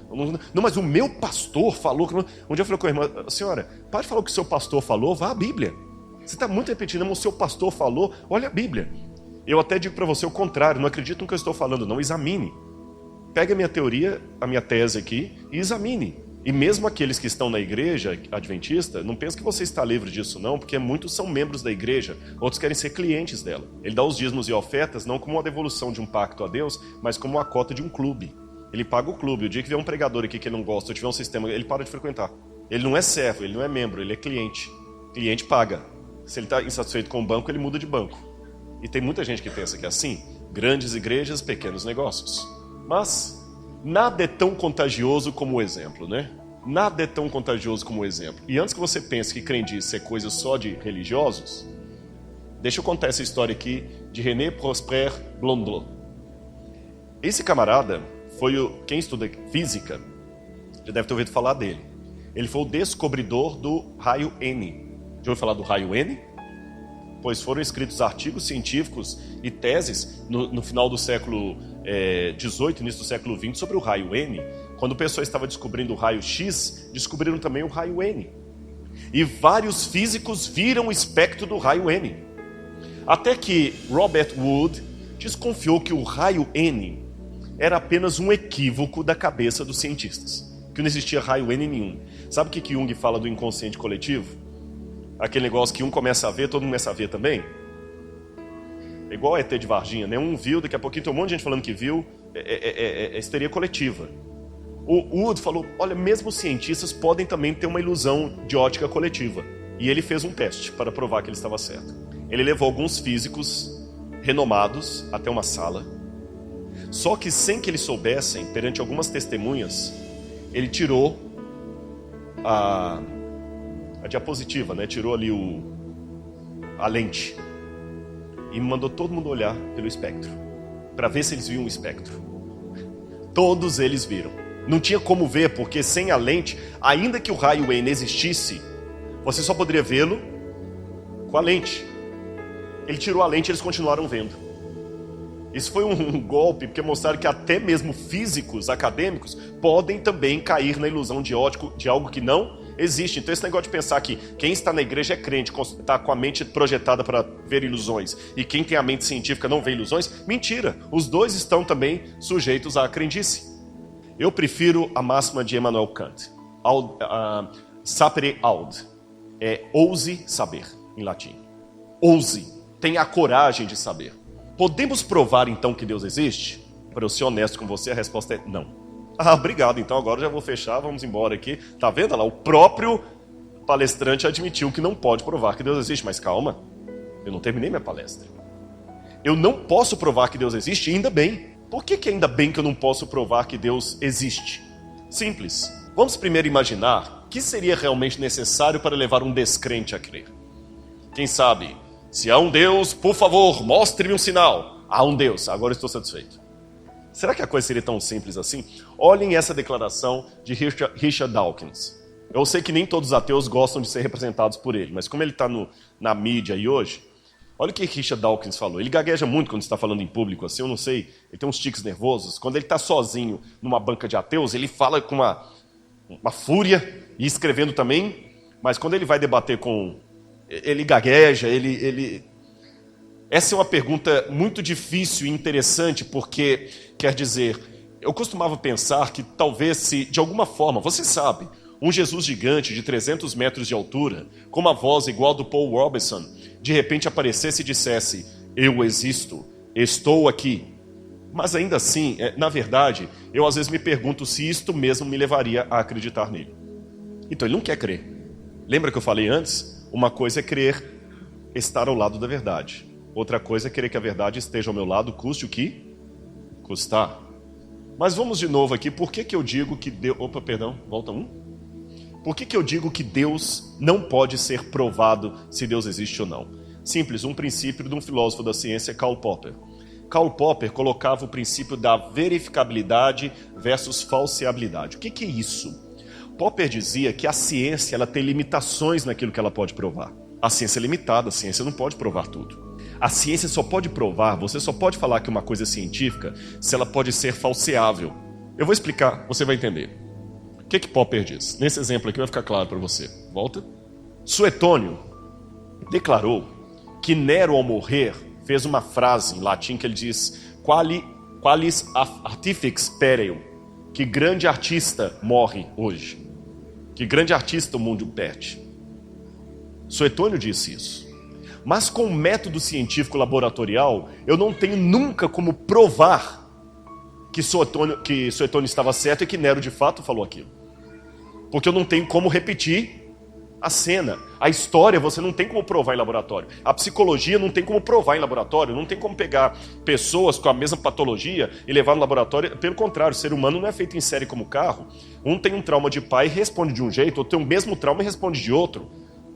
Não, mas o meu pastor falou... Um dia eu falei com a irmã, senhora, pare de falar o que o seu pastor falou, vá à Bíblia. Você está muito repetindo, mas o seu pastor falou, olha a Bíblia. Eu até digo para você o contrário, não acredito no que eu estou falando, não, examine. Pega a minha teoria, a minha tese aqui, e examine. E mesmo aqueles que estão na igreja adventista, não pense que você está livre disso não, porque muitos são membros da igreja, outros querem ser clientes dela. Ele dá os dízimos e ofertas não como uma devolução de um pacto a Deus, mas como uma cota de um clube. Ele paga o clube. O dia que vier um pregador aqui que ele não gosta, ou tiver um sistema, ele para de frequentar. Ele não é servo, ele não é membro, ele é cliente. Cliente paga. Se ele está insatisfeito com o banco, ele muda de banco. E tem muita gente que pensa que é assim. Grandes igrejas, pequenos negócios. Mas nada é tão contagioso como o exemplo, né? Nada é tão contagioso como o exemplo. E antes que você pense que crendice é coisa só de religiosos, deixa eu contar essa história aqui de René Prosper Blondlot. Esse camarada foi quem estuda física, já deve ter ouvido falar dele. Ele foi o descobridor do raio N. Já ouviu falar do raio N? Pois foram escritos artigos científicos e teses no final do século XVIII, início do século XX, sobre o raio N. Quando o pessoal estava descobrindo o raio X, descobriram também o raio N. E vários físicos viram o espectro do raio N. Até que Robert Wood desconfiou que o raio N era apenas um equívoco da cabeça dos cientistas. Que não existia raio N nenhum. Sabe o que Jung fala do inconsciente coletivo? Aquele negócio que um começa a ver, todo mundo começa a ver também? É igual a ET de Varginha, né? Um viu, daqui a pouquinho tem um monte de gente falando que viu. É histeria coletiva. O Wood falou, olha, mesmo os cientistas podem também ter uma ilusão de ótica coletiva. E ele fez um teste para provar que ele estava certo. Ele levou alguns físicos renomados até uma sala. Só que sem que eles soubessem, perante algumas testemunhas, ele tirou a diapositiva, né? Tirou ali a lente e mandou todo mundo olhar pelo espectro, para ver se eles viam o espectro. Todos eles viram. Não tinha como ver, porque sem a lente, ainda que o raio N existisse, você só poderia vê-lo com a lente. Ele tirou a lente e eles continuaram vendo. Isso foi um golpe, porque mostraram que até mesmo físicos acadêmicos podem também cair na ilusão de algo que não existe. Então esse negócio de pensar que quem está na igreja é crente, está com a mente projetada para ver ilusões, e quem tem a mente científica não vê ilusões, mentira. Os dois estão também sujeitos à crendice. Eu prefiro a máxima de Immanuel Kant. Sapere aude. Ouse saber, em latim. Ouse. Tenha a coragem de saber. Podemos provar então que Deus existe? Para eu ser honesto com você, a resposta é não. Obrigado, então agora já vou fechar, vamos embora aqui. Tá vendo lá? O próprio palestrante admitiu que não pode provar que Deus existe, mas calma, eu não terminei minha palestra. Eu não posso provar que Deus existe, ainda bem. Por que ainda bem que eu não posso provar que Deus existe? Simples. Vamos primeiro imaginar o que seria realmente necessário para levar um descrente a crer. Quem sabe, se há um Deus, por favor, mostre-me um sinal. Há um Deus, agora estou satisfeito. Será que a coisa seria tão simples assim? Olhem essa declaração de Richard Dawkins. Eu sei que nem todos os ateus gostam de ser representados por ele, mas como ele está na mídia aí hoje, olha o que Richard Dawkins falou. Ele gagueja muito quando está falando em público, assim, eu não sei, ele tem uns tiques nervosos. Quando ele está sozinho numa banca de ateus, ele fala com uma fúria, e escrevendo também, mas quando ele vai debater ele gagueja, Essa é uma pergunta muito difícil e interessante, porque, quer dizer, Eu costumava pensar que talvez se, de alguma forma, você sabe, um Jesus gigante de 300 metros de altura, com uma voz igual do Paul Robeson, de repente aparecesse e dissesse: eu existo, estou aqui. Mas ainda assim, na verdade, eu às vezes me pergunto se isto mesmo me levaria a acreditar nele. Então ele não quer crer. Lembra que eu falei antes? Uma coisa é crer estar ao lado da verdade. Outra coisa é querer que a verdade esteja ao meu lado, custe o que custar. Mas vamos de novo aqui. Por que eu digo que Deus... Opa, perdão, volta um. Por que eu digo que Deus não pode ser provado se Deus existe ou não? Simples, um princípio de um filósofo da ciência, Karl Popper. Karl Popper colocava o princípio da verificabilidade versus falseabilidade. O que é isso? Popper dizia que a ciência ela tem limitações naquilo que ela pode provar. A ciência é limitada, a ciência não pode provar tudo. A ciência só pode provar, você só pode falar que uma coisa é científica se ela pode ser falseável. Eu vou explicar, você vai entender. O que Popper diz? Nesse exemplo aqui vai ficar claro para você. Volta. Suetônio declarou que Nero, ao morrer, fez uma frase em latim que ele diz: qualis artifex pereo, que grande artista morre hoje, que grande artista o mundo perde. Suetônio disse isso. Mas com o método científico laboratorial, eu não tenho nunca como provar que Suetônio estava certo e que Nero de fato falou aquilo. Porque eu não tenho como repetir a cena. A história você não tem como provar em laboratório. A psicologia não tem como provar em laboratório. Não tem como pegar pessoas com a mesma patologia e levar no laboratório. Pelo contrário, o ser humano não é feito em série como carro. Um tem um trauma de pai e responde de um jeito, outro tem o mesmo trauma e responde de outro.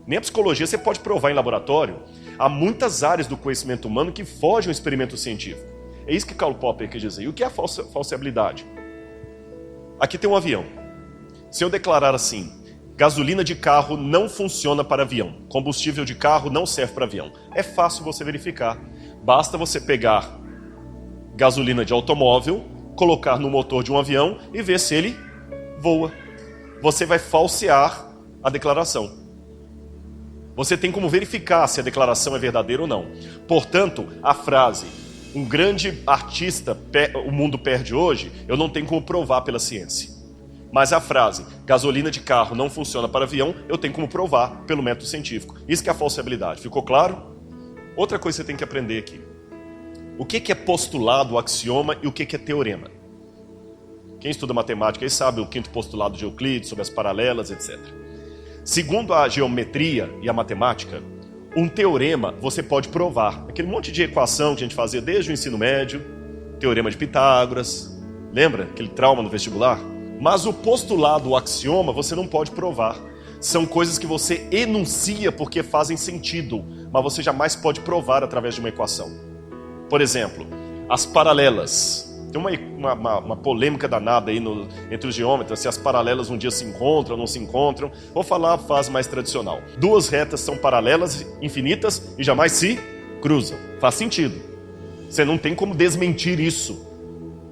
Nem a psicologia você pode provar em laboratório. Há muitas áreas do conhecimento humano que fogem ao experimento científico. É isso que Karl Popper quer dizer. E o que é a falseabilidade? Aqui tem um avião. Se eu declarar assim: gasolina de carro não funciona para avião, combustível de carro não serve para avião, é fácil você verificar. Basta você pegar gasolina de automóvel, colocar no motor de um avião e ver se ele voa. Você vai falsear a declaração. Você tem como verificar se a declaração é verdadeira ou não. Portanto, a frase: um grande artista o mundo perde hoje, eu não tenho como provar pela ciência. Mas a frase: gasolina de carro não funciona para avião, eu tenho como provar pelo método científico. Isso que é a falseabilidade. Ficou claro? Outra coisa que você tem que aprender aqui. O que é postulado, axioma, e o que é teorema? Quem estuda matemática aí sabe o quinto postulado de Euclides, sobre as paralelas, etc. Segundo a geometria e a matemática, um teorema você pode provar. Aquele monte de equação que a gente fazia desde o ensino médio, teorema de Pitágoras, lembra? Aquele trauma no vestibular? Mas o postulado, o axioma, você não pode provar. São coisas que você enuncia porque fazem sentido, mas você jamais pode provar através de uma equação. Por exemplo, as paralelas. Tem uma polêmica danada aí entre os geômetras, se as paralelas um dia se encontram ou não se encontram. Vou falar a fase mais tradicional. Duas retas são paralelas, infinitas, e jamais se cruzam. Faz sentido. Você não tem como desmentir isso.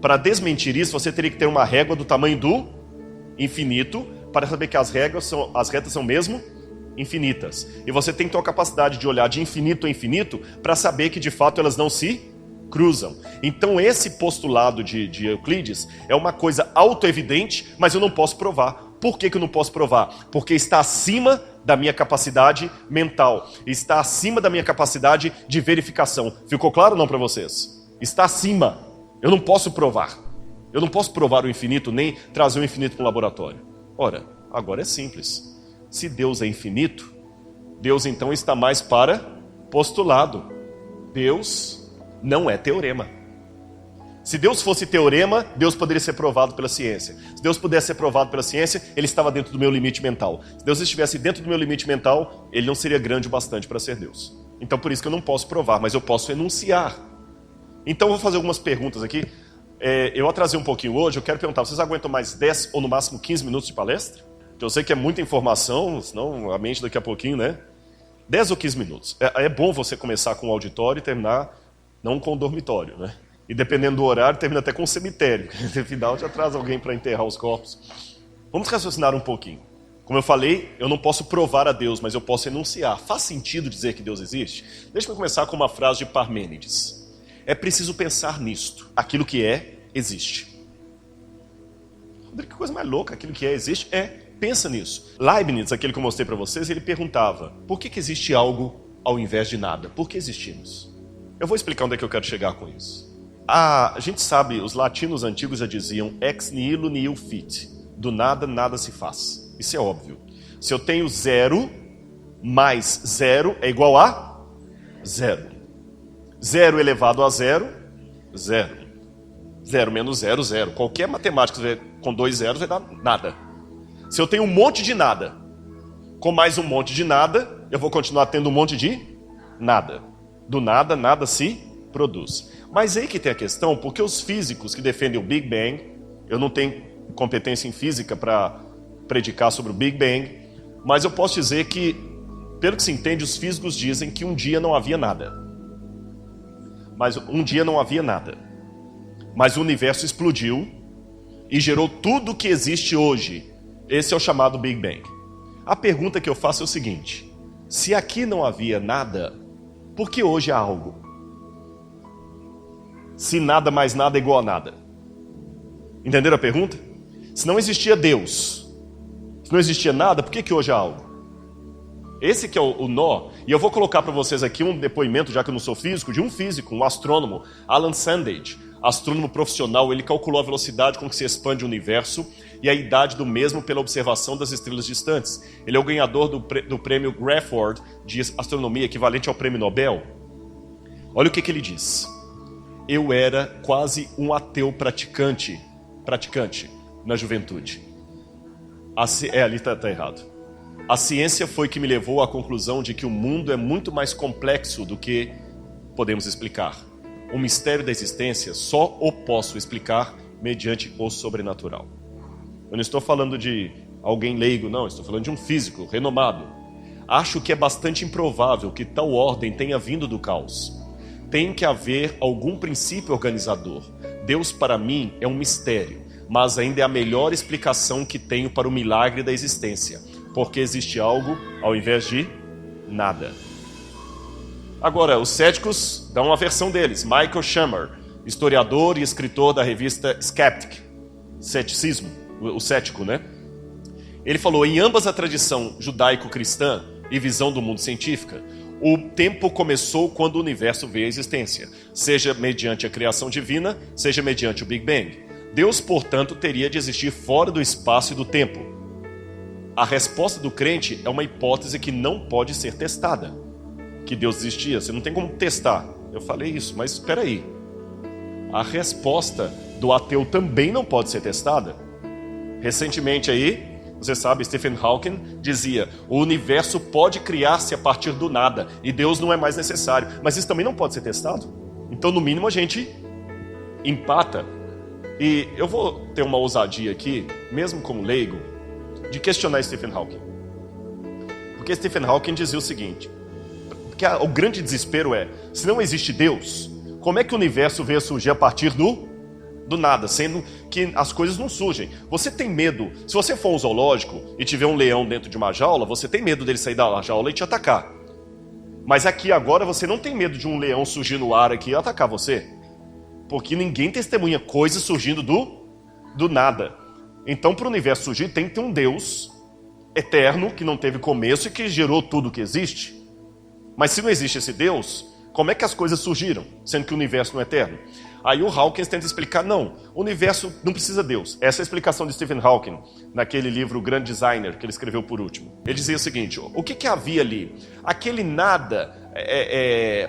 Para desmentir isso, você teria que ter uma régua do tamanho do infinito, para saber que as retas são mesmo infinitas. E você tem que ter a capacidade de olhar de infinito a infinito para saber que de fato elas não se cruzam. Então esse postulado de Euclides é uma coisa autoevidente, mas eu não posso provar. Por que eu não posso provar? Porque está acima da minha capacidade mental, está acima da minha capacidade de verificação. Ficou claro ou não para vocês? Está acima. Eu não posso provar. Eu não posso provar o infinito, nem trazer o infinito para o laboratório. Ora, agora é simples. Se Deus é infinito, Deus então está mais para postulado. Deus não é teorema. Se Deus fosse teorema, Deus poderia ser provado pela ciência. Se Deus pudesse ser provado pela ciência, ele estava dentro do meu limite mental. Se Deus estivesse dentro do meu limite mental, ele não seria grande o bastante para ser Deus. Então por isso que eu não posso provar, mas eu posso enunciar. Então eu vou fazer algumas perguntas aqui. Eu atrasei um pouquinho hoje, eu quero perguntar, vocês aguentam mais 10 ou no máximo 15 minutos de palestra? Eu sei que é muita informação, senão a mente daqui a pouquinho, né? 10 ou 15 minutos. É bom você começar com o auditório e terminar não com o dormitório, né? E dependendo do horário, termina até com o cemitério. No final já traz alguém para enterrar os corpos. Vamos raciocinar um pouquinho. Como eu falei, eu não posso provar a Deus, mas eu posso enunciar. Faz sentido dizer que Deus existe? Deixa eu começar com uma frase de Parmênides. É preciso pensar nisto. Aquilo que é, existe. Rodrigo, que coisa mais louca, aquilo que existe pensa nisso. Leibniz, aquele que eu mostrei para vocês, ele perguntava, por que existe algo ao invés de nada? Por que existimos? Eu vou explicar onde é que eu quero chegar com isso. A gente sabe, os latinos antigos já diziam ex nihilo nihil fit. Do nada, nada se faz. Isso é óbvio. Se eu tenho 0 mais 0 é igual a 0. 0 elevado a 0, 0. 0 menos 0, 0. Qualquer matemática com 2 zeros vai dar nada. Se eu tenho um monte de nada, com mais um monte de nada, eu vou continuar tendo um monte de nada. Do nada, nada se produz. Mas aí que tem a questão, porque os físicos que defendem o Big Bang, eu não tenho competência em física para predicar sobre o Big Bang, mas eu posso dizer que, pelo que se entende, os físicos dizem que um dia não havia nada. Mas um dia não havia nada. Mas o universo explodiu e gerou tudo o que existe hoje. Esse é o chamado Big Bang. A pergunta que eu faço é o seguinte: se aqui não havia nada, por que hoje há algo? Se nada mais nada é igual a nada. Entenderam a pergunta? Se não existia Deus, se não existia nada, por que hoje há algo? Esse que é o nó. E eu vou colocar para vocês aqui um depoimento, já que eu não sou físico, de um físico, um astrônomo, Alan Sandage, astrônomo profissional. Ele calculou a velocidade com que se expande o universo e a idade do mesmo pela observação das estrelas distantes. Ele é o ganhador do prêmio Crafoord de astronomia, equivalente ao prêmio Nobel. Olha o que ele diz. Eu era quase um ateu praticante na juventude. Ali está errado. A ciência foi que me levou à conclusão de que o mundo é muito mais complexo do que podemos explicar. O mistério da existência só o posso explicar mediante o sobrenatural. Eu não estou falando de alguém leigo, não. Estou falando de um físico renomado. Acho que é bastante improvável que tal ordem tenha vindo do caos. Tem que haver algum princípio organizador. Deus, para mim, é um mistério, mas ainda é a melhor explicação que tenho para o milagre da existência, porque existe algo ao invés de nada. Agora, os céticos dão uma versão deles. Michael Shermer, historiador e escritor da revista Skeptic, Ceticismo, o cético, né? Ele falou, em ambas a tradição judaico-cristã e visão do mundo científica, o tempo começou quando o universo veio à existência, seja mediante a criação divina, seja mediante o Big Bang. Deus, portanto, teria de existir fora do espaço e do tempo. A resposta do crente é uma hipótese que não pode ser testada. Que Deus existia, você não tem como testar. Eu falei isso, mas espera aí. A resposta do ateu também não pode ser testada. Recentemente aí, você sabe, Stephen Hawking dizia, o universo pode criar-se a partir do nada e Deus não é mais necessário. Mas isso também não pode ser testado. Então, no mínimo, a gente empata. E eu vou ter uma ousadia aqui, mesmo como leigo, de questionar Stephen Hawking. Porque Stephen Hawking dizia o seguinte, que o grande desespero é, se não existe Deus, como é que o universo veio a surgir a partir do nada, sendo que as coisas não surgem? Você tem medo, se você for um zoológico e tiver um leão dentro de uma jaula, você tem medo dele sair da jaula e te atacar. Mas aqui agora você não tem medo de um leão surgir no ar aqui e atacar você. Porque ninguém testemunha coisas surgindo do nada. Então, para o universo surgir, tem que ter um Deus eterno, que não teve começo e que gerou tudo que existe. Mas se não existe esse Deus, como é que as coisas surgiram, sendo que o universo não é eterno? Aí o Hawking tenta explicar, não, o universo não precisa de Deus. Essa é a explicação de Stephen Hawking, naquele livro O Grande Designer, que ele escreveu por último. Ele dizia o seguinte, o que havia ali? Aquele nada,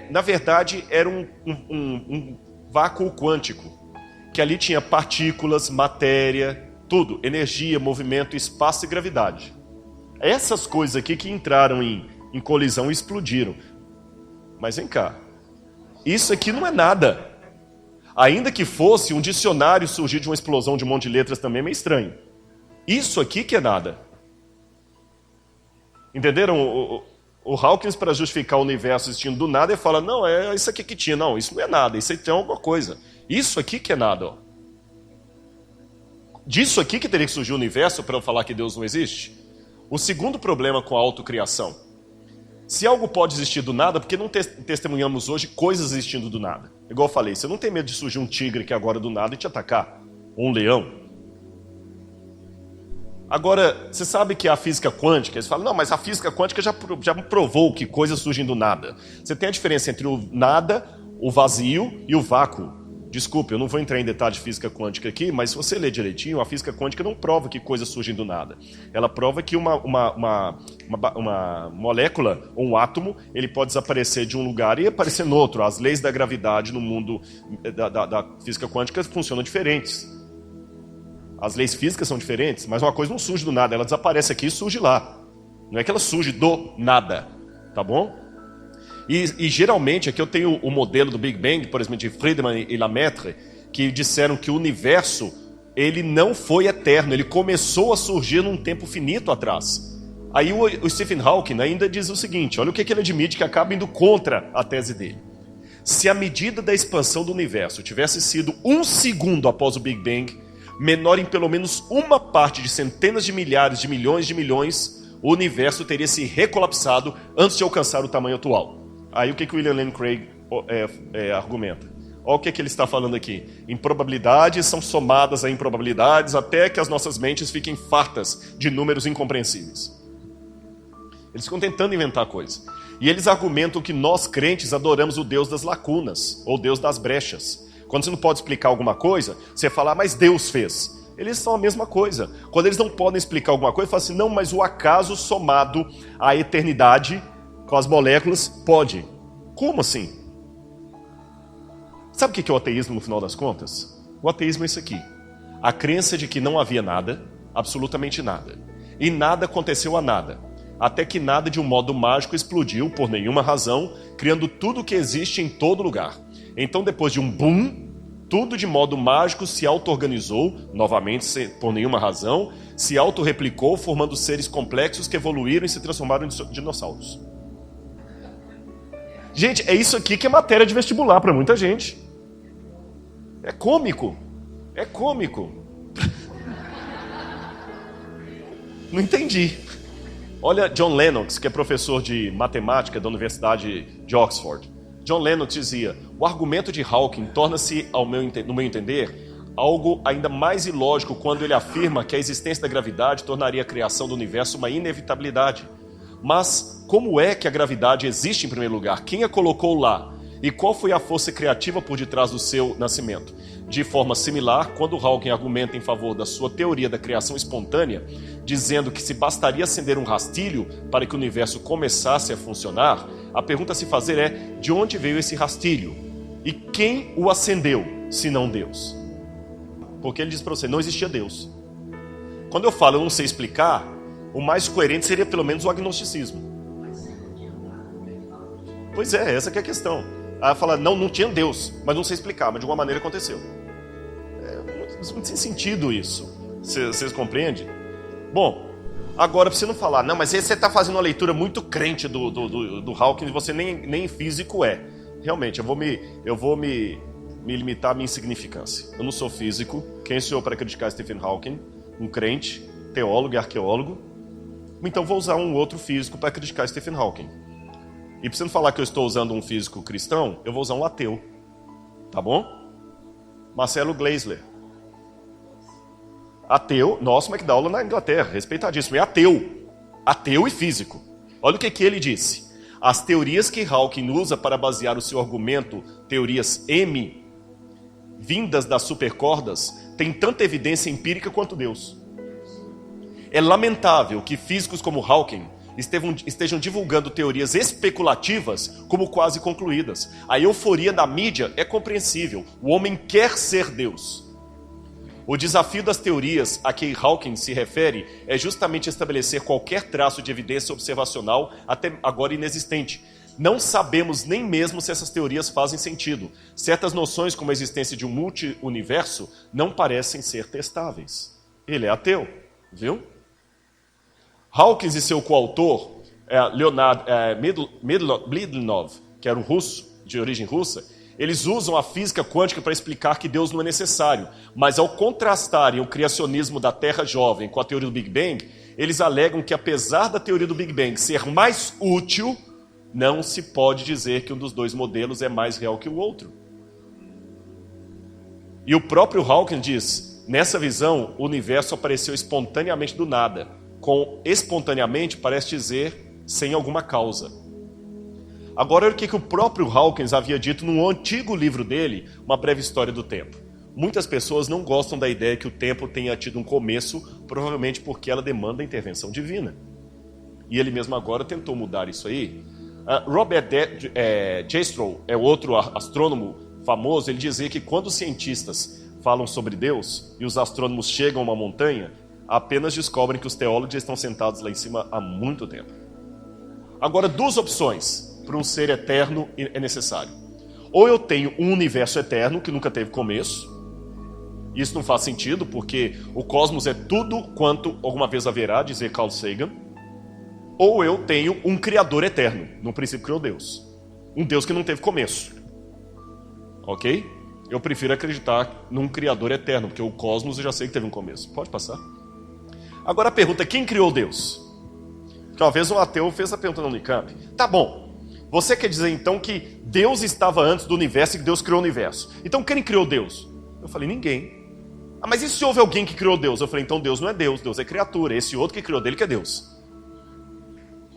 na verdade, era um vácuo quântico, que ali tinha partículas, matéria, tudo, energia, movimento, espaço e gravidade. Essas coisas aqui que entraram em colisão e explodiram. Mas vem cá, isso aqui não é nada. Ainda que fosse um dicionário surgir de uma explosão de um monte de letras também é meio estranho. Isso aqui que é nada. Entenderam? O Hawkins, para justificar o universo existindo do nada, ele fala, não, é isso aqui que tinha. Não, isso não é nada, isso aí tem alguma coisa. Isso aqui que é nada. Ó. Disso aqui que teria que surgir o universo para eu falar que Deus não existe? O segundo problema com a autocriação. Se algo pode existir do nada, por que não testemunhamos hoje coisas existindo do nada? Igual eu falei, você não tem medo de surgir um tigre que agora do nada e te atacar? Ou um leão? Agora, você sabe que a física quântica, eles falam, não, mas a física quântica já provou que coisas surgem do nada. Você tem a diferença entre o nada, o vazio e o vácuo. Desculpe, eu não vou entrar em detalhe de física quântica aqui, mas se você ler direitinho, a física quântica não prova que coisas surgem do nada. Ela prova que uma molécula ou um átomo, ele pode desaparecer de um lugar e aparecer no outro. As leis da gravidade no mundo da física quântica funcionam diferentes. As leis físicas são diferentes, mas uma coisa não surge do nada, ela desaparece aqui e surge lá. Não é que ela surge do nada, tá bom? E geralmente, aqui eu tenho o modelo do Big Bang, por exemplo, de Friedman e Lemaitre, que disseram que o universo, ele não foi eterno, ele começou a surgir num tempo finito atrás. Aí o Stephen Hawking ainda diz o seguinte, olha o que ele admite que acaba indo contra a tese dele. Se a medida da expansão do universo tivesse sido 1 segundo após o Big Bang, menor em pelo menos uma parte de centenas de milhares de milhões, o universo teria se recolapsado antes de alcançar o tamanho atual. Aí o que o William Lane Craig argumenta? Olha o que ele está falando aqui. Improbabilidades são somadas a improbabilidades até que as nossas mentes fiquem fartas de números incompreensíveis. Eles ficam tentando inventar coisas. E eles argumentam que nós crentes adoramos o Deus das lacunas, ou Deus das brechas. Quando você não pode explicar alguma coisa, você fala, mas Deus fez. Eles são a mesma coisa. Quando eles não podem explicar alguma coisa, falam assim, não, mas o acaso somado à eternidade com as moléculas pode. Como assim? Sabe o que é o ateísmo no final das contas? O ateísmo é isso aqui. A crença de que não havia nada, absolutamente nada. E nada aconteceu a nada. Até que nada de um modo mágico explodiu, por nenhuma razão, criando tudo o que existe em todo lugar. Então, depois de um boom, tudo de modo mágico se auto-organizou, novamente, por nenhuma razão, se auto-replicou, formando seres complexos que evoluíram e se transformaram em dinossauros. Gente, é isso aqui que é matéria de vestibular para muita gente. É cômico. É cômico. Não entendi. Olha John Lennox, que é professor de matemática da Universidade de Oxford. John Lennox dizia, o argumento de Hawking torna-se, no meu entender, algo ainda mais ilógico quando ele afirma que a existência da gravidade tornaria a criação do universo uma inevitabilidade. Mas como é que a gravidade existe em primeiro lugar? Quem a colocou lá? E qual foi a força criativa por detrás do seu nascimento? De forma similar, quando Hawking argumenta em favor da sua teoria da criação espontânea, dizendo que se bastaria acender um rastilho para que o universo começasse a funcionar, a pergunta a se fazer é, de onde veio esse rastilho? E quem o acendeu, se não Deus? Porque ele diz para você, não existia Deus. Quando eu falo eu não sei explicar, o mais coerente seria pelo menos o agnosticismo. Pois é, essa que é a questão. Ela fala, não tinha Deus, mas não sei explicar, mas de alguma maneira aconteceu. É muito sem sentido isso. Vocês compreendem? Bom, agora pra você não falar, não, mas você está fazendo uma leitura muito crente do Hawking e você nem físico é. Realmente, eu vou me limitar à minha insignificância. Eu não sou físico. Quem sou eu para criticar Stephen Hawking? Um crente, teólogo e arqueólogo. Então vou usar um outro físico para criticar Stephen Hawking. E pra você não falar que eu estou usando um físico cristão, eu vou usar um ateu. Tá bom? Marcelo Gleisler. Ateu, nosso McDowell na Inglaterra, respeitadíssimo. É ateu. Ateu e físico. Olha o que ele disse. As teorias que Hawking usa para basear o seu argumento, teorias M, vindas das supercordas, têm tanta evidência empírica quanto Deus. É lamentável que físicos como Hawking estejam divulgando teorias especulativas como quase concluídas. A euforia da mídia é compreensível. O homem quer ser Deus. O desafio das teorias a que Hawking se refere é justamente estabelecer qualquer traço de evidência observacional até agora inexistente. Não sabemos nem mesmo se essas teorias fazem sentido. Certas noções, como a existência de um multi-universo, não parecem ser testáveis. Ele é ateu, viu? Hawkins e seu coautor, Leonard Mlidinov, que era um russo, de origem russa, eles usam a física quântica para explicar que Deus não é necessário. Mas ao contrastarem o criacionismo da Terra jovem com a teoria do Big Bang, eles alegam que apesar da teoria do Big Bang ser mais útil, não se pode dizer que um dos dois modelos é mais real que o outro. E o próprio Hawking diz, nessa visão, o universo apareceu espontaneamente do nada. Com espontaneamente parece dizer sem alguma causa. Agora, olha o que o próprio Hawkins havia dito num antigo livro dele, Uma Breve História do Tempo. Muitas pessoas não gostam da ideia que o tempo tenha tido um começo, provavelmente porque ela demanda a intervenção divina. E ele mesmo agora tentou mudar isso aí. Robert Jastrow é outro astrônomo famoso. Ele dizia que quando os cientistas falam sobre Deus e os astrônomos chegam a uma montanha, apenas descobrem que os teólogos já estão sentados lá em cima há muito tempo. Agora, duas opções para um ser eterno é necessário. Ou eu tenho um universo eterno que nunca teve começo. Isso não faz sentido, porque o cosmos é tudo quanto alguma vez haverá, dizia Carl Sagan. Ou eu tenho um Criador eterno, no princípio criou Deus. Um Deus que não teve começo. Ok? Eu prefiro acreditar num Criador eterno, porque o cosmos eu já sei que teve um começo. Pode passar. Agora a pergunta, quem criou Deus? Porque uma vez um ateu fez a pergunta no Unicamp. Tá bom, você quer dizer então que Deus estava antes do universo e que Deus criou o universo. Então quem criou Deus? Eu falei, ninguém. Mas e se houve alguém que criou Deus? Eu falei, então Deus não é Deus, Deus é criatura. Esse outro que criou dele que é Deus.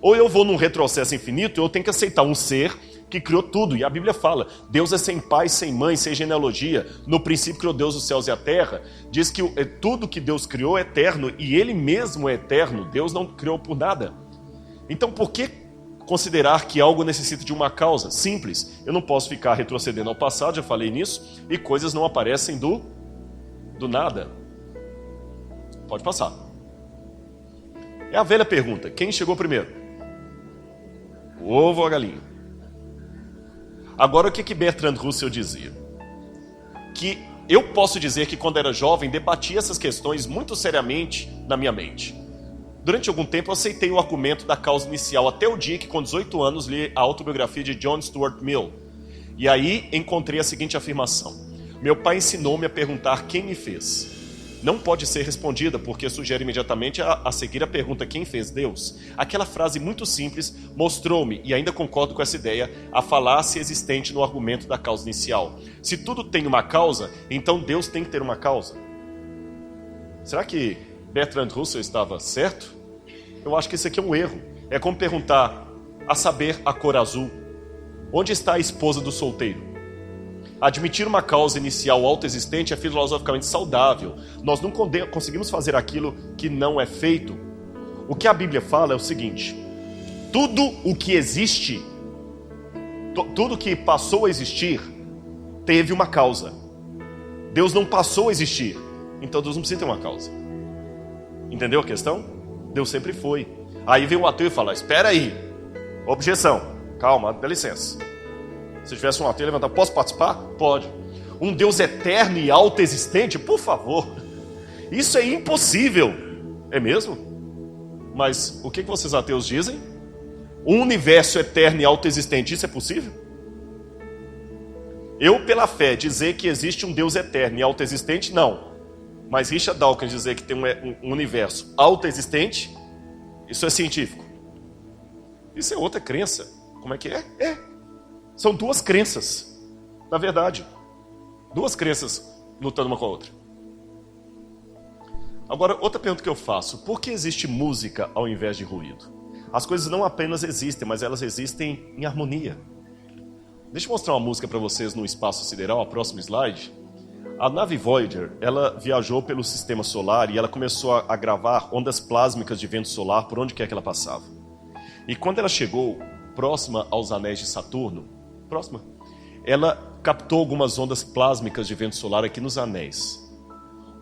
Ou eu vou num retrocesso infinito, eu tenho que aceitar um ser que criou tudo. E a Bíblia fala, Deus é sem pai, sem mãe, sem genealogia. No princípio criou Deus os céus e a terra. Diz que tudo que Deus criou é eterno e Ele mesmo é eterno. Deus não criou por nada. Então por que considerar que algo necessita de uma causa? Simples, eu não posso ficar retrocedendo ao passado, já falei nisso, e coisas não aparecem do nada. Pode passar. É a velha pergunta, quem chegou primeiro? O ovo ou a galinha? Agora o que Bertrand Russell dizia? Que eu posso dizer que quando era jovem debatia essas questões muito seriamente na minha mente. Durante algum tempo eu aceitei o argumento da causa inicial, até o dia que com 18 anos li a autobiografia de John Stuart Mill. E aí encontrei a seguinte afirmação: meu pai ensinou-me a perguntar quem me fez. Não pode ser respondida, porque sugere imediatamente a seguir a pergunta quem fez Deus. Aquela frase muito simples mostrou-me, e ainda concordo com essa ideia, a falácia existente no argumento da causa inicial. Se tudo tem uma causa, então Deus tem que ter uma causa. Será que Bertrand Russell estava certo? Eu acho que isso aqui é um erro. É como perguntar, a saber, a cor azul. Onde está a esposa do solteiro? Admitir uma causa inicial autoexistente é filosoficamente saudável. Nós não conseguimos fazer aquilo que não é feito. O que a Bíblia fala é o seguinte: tudo o que existe, tudo que passou a existir, teve uma causa. Deus não passou a existir, então Deus não precisa ter uma causa. Entendeu a questão? Deus sempre foi. Aí vem o ateu e fala, espera aí, objeção, calma, dá licença. Se tivesse um ateu levantar, posso participar? Pode. Um Deus eterno e autoexistente? Por favor. Isso é impossível. É mesmo? Mas o que vocês ateus dizem? Um universo eterno e autoexistente, isso é possível? Eu, pela fé, dizer que existe um Deus eterno e autoexistente, não. Mas Richard Dawkins dizer que tem um universo autoexistente, isso é científico. Isso é outra crença. Como é que é? São duas crenças, na verdade. Duas crenças lutando uma com a outra. Agora, outra pergunta que eu faço. Por que existe música ao invés de ruído? As coisas não apenas existem, mas elas existem em harmonia. Deixa eu mostrar uma música para vocês no espaço sideral, a próxima slide. A nave Voyager, ela viajou pelo sistema solar e ela começou a gravar ondas plásmicas de vento solar por onde quer que ela passava. E quando ela chegou próxima aos anéis de Saturno, ela captou algumas ondas plásmicas de vento solar aqui nos anéis.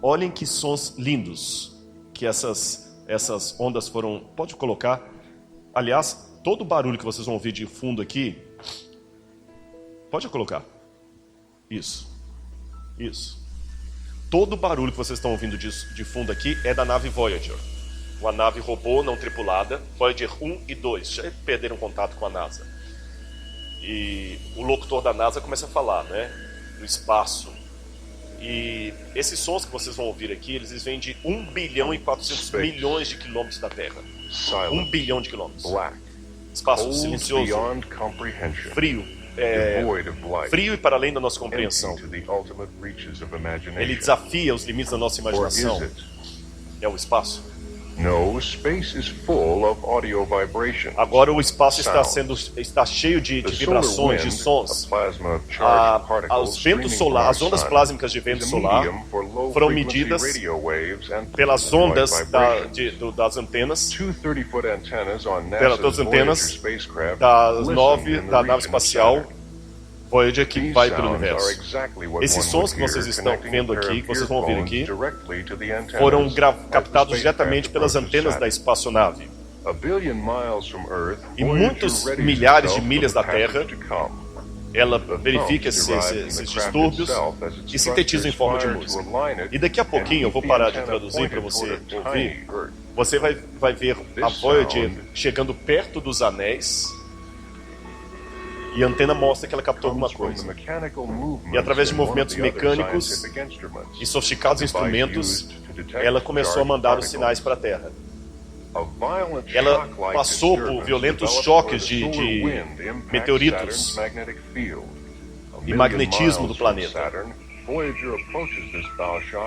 Olhem que sons lindos que essas ondas foram... Pode colocar. Aliás, todo o barulho que vocês vão ouvir de fundo aqui, pode colocar. Isso. Todo o barulho que vocês estão ouvindo de fundo aqui é da nave Voyager. Uma nave robô não tripulada, Voyager 1 e 2. Já perderam contato com a NASA. E o locutor da NASA começa a falar, né? No espaço. E esses sons que vocês vão ouvir aqui, eles vêm de 1 bilhão e 400 milhões de quilômetros da Terra. 1 bilhão de quilômetros. Espaço silencioso, frio, frio e para além da nossa compreensão. Ele desafia os limites da nossa imaginação. É o espaço. Agora o espaço está cheio de vibrações, de sons. Os ventos solar, as ondas plásmicas de vento solar foram medidas pelas ondas das antenas, das antenas da nave espacial Voyager que vai pelo universo. Esses sons que vocês estão vendo aqui, que vocês vão ouvir aqui, foram captados diretamente pelas antenas da espaçonave. E muitos milhares de milhas da Terra, ela verifica esses distúrbios e sintetiza em forma de música. E daqui a pouquinho eu vou parar de traduzir para você ouvir. Você vai ver a Voyager chegando perto dos anéis. E a antena mostra que ela captou alguma coisa. E através de movimentos mecânicos e sofisticados instrumentos, ela começou a mandar os sinais para a Terra. Ela passou por violentos choques de meteoritos e magnetismo do planeta.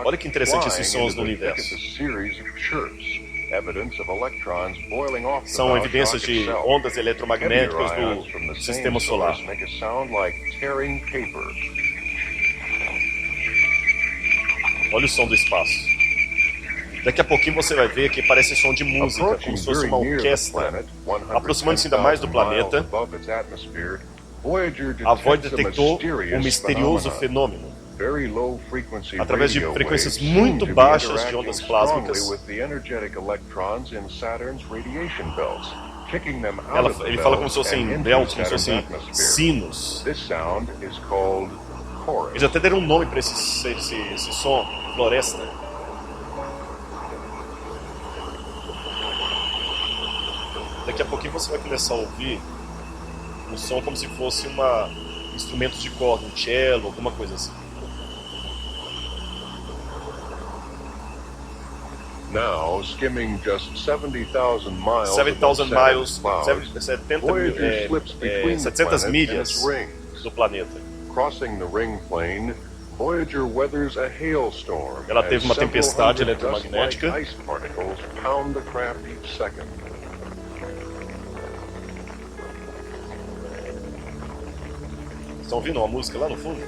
Olha que interessante esses sons no universo. São evidências de ondas eletromagnéticas do sistema solar. Olha o som do espaço. Daqui a pouquinho você vai ver que parece som de música, como se fosse uma orquestra. Aproximando-se ainda mais do planeta, a Voyager detectou um misterioso fenômeno. Através de frequências muito baixas de ondas plásmicas, ele fala como se fossem belts, como se fossem sinos. Eles até deram um nome para esse som, floresta. Daqui a pouquinho você vai começar a ouvir um som como se fosse instrumentos de corda, um cello, alguma coisa assim. Now, skimming just 70,000 miles, 700 milhas do planeta. Crossing the ring plane, Voyager weathers a hailstorm. Ela teve uma tempestade eletromagnética. Ice particles pound the craft each second. Estão ouvindo uma música lá no fundo?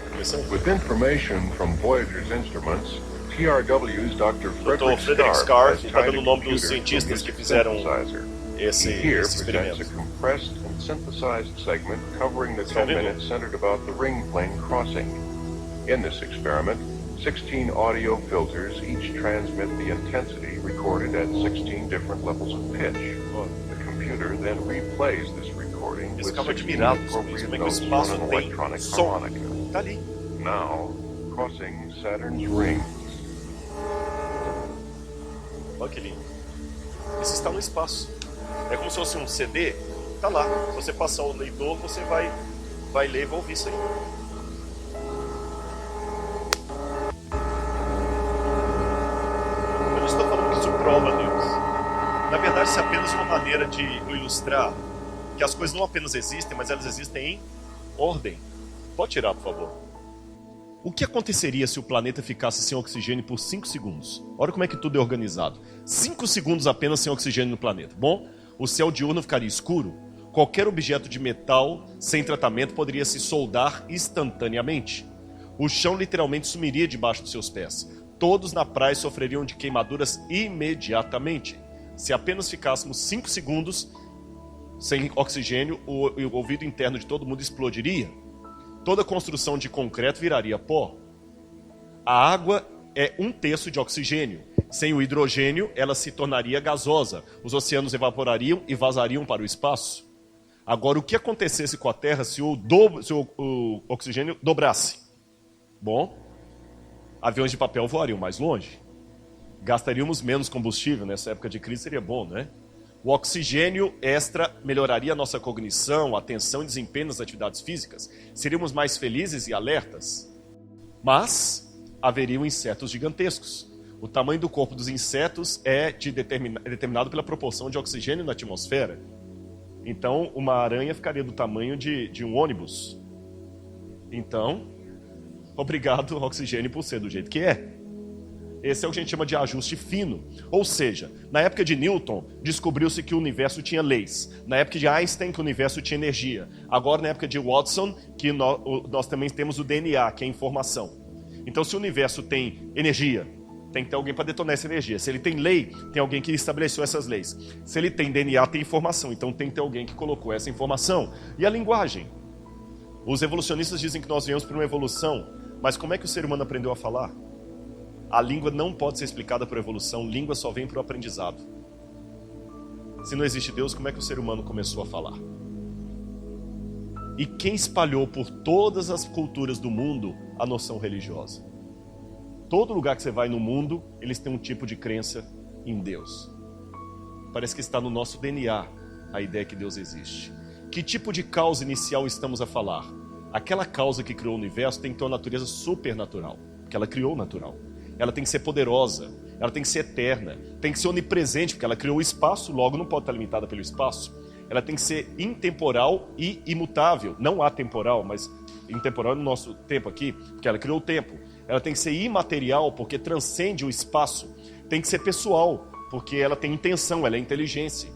With information from Voyager's instruments, TRW's Dr. Dr. Frederick Scarf está dando o nome dos cientistas que fizeram esse experimento. A compressed and synthesized segment covering the 10 minutes centered about the ring plane crossing. In this experiment, 16 audio filters each transmit the intensity recorded at 16 different levels of pitch. The computer then replays this recording with 16 appropriate notes on an electronic harmonica. Now, crossing Saturn's ring. Olha que lindo. Isso está no espaço. É como se fosse um CD. Está lá. Se você passar o leitor, você vai ler e vai ouvir isso aí. Eu não estou falando que isso prova Deus. Na verdade, isso é apenas uma maneira de ilustrar que as coisas não apenas existem, mas elas existem em ordem. Pode tirar, por favor. O que aconteceria se o planeta ficasse sem oxigênio por 5 segundos? Olha como é que tudo é organizado. 5 segundos apenas sem oxigênio no planeta. Bom, o céu diurno ficaria escuro. Qualquer objeto de metal sem tratamento poderia se soldar instantaneamente. O chão literalmente sumiria debaixo dos seus pés. Todos na praia sofreriam de queimaduras imediatamente. Se apenas ficássemos 5 segundos sem oxigênio, o ouvido interno de todo mundo explodiria. Toda construção de concreto viraria pó. A água é 1/3 de oxigênio. Sem o hidrogênio, ela se tornaria gasosa. Os oceanos evaporariam e vazariam para o espaço. Agora, o que acontecesse com a Terra se o oxigênio dobrasse? Bom, aviões de papel voariam mais longe. Gastaríamos menos combustível. Nessa época de crise seria bom, né? O oxigênio extra melhoraria a nossa cognição, atenção e desempenho nas atividades físicas. Seríamos mais felizes e alertas. Mas haveriam insetos gigantescos. O tamanho do corpo dos insetos é determinado pela proporção de oxigênio na atmosfera. Então, uma aranha ficaria do tamanho de um ônibus. Então, obrigado oxigênio por ser do jeito que é. Esse é o que a gente chama de ajuste fino. Ou seja, na época de Newton, descobriu-se que o universo tinha leis. Na época de Einstein, que o universo tinha energia. Agora, na época de Watson, que nós também temos o DNA, que é informação. Então, se o universo tem energia, tem que ter alguém para detonar essa energia. Se ele tem lei, tem alguém que estabeleceu essas leis. Se ele tem DNA, tem informação. Então, tem que ter alguém que colocou essa informação. E a linguagem? Os evolucionistas dizem que nós viemos por uma evolução, mas como é que o ser humano aprendeu a falar? A língua não pode ser explicada por evolução, língua só vem por aprendizado. Se não existe Deus, como é que o ser humano começou a falar? E quem espalhou por todas as culturas do mundo a noção religiosa? Todo lugar que você vai no mundo, eles têm um tipo de crença em Deus. Parece que está no nosso DNA a ideia que Deus existe. Que tipo de causa inicial estamos a falar? Aquela causa que criou o universo tem que ter uma natureza supernatural, porque ela criou o natural. Ela tem que ser poderosa, ela tem que ser eterna, tem que ser onipresente, porque ela criou o espaço, logo não pode estar limitada pelo espaço. Ela tem que ser intemporal e imutável, não atemporal, mas intemporal no nosso tempo aqui, porque ela criou o tempo. Ela tem que ser imaterial, porque transcende o espaço. Tem que ser pessoal, porque ela tem intenção, ela é inteligente.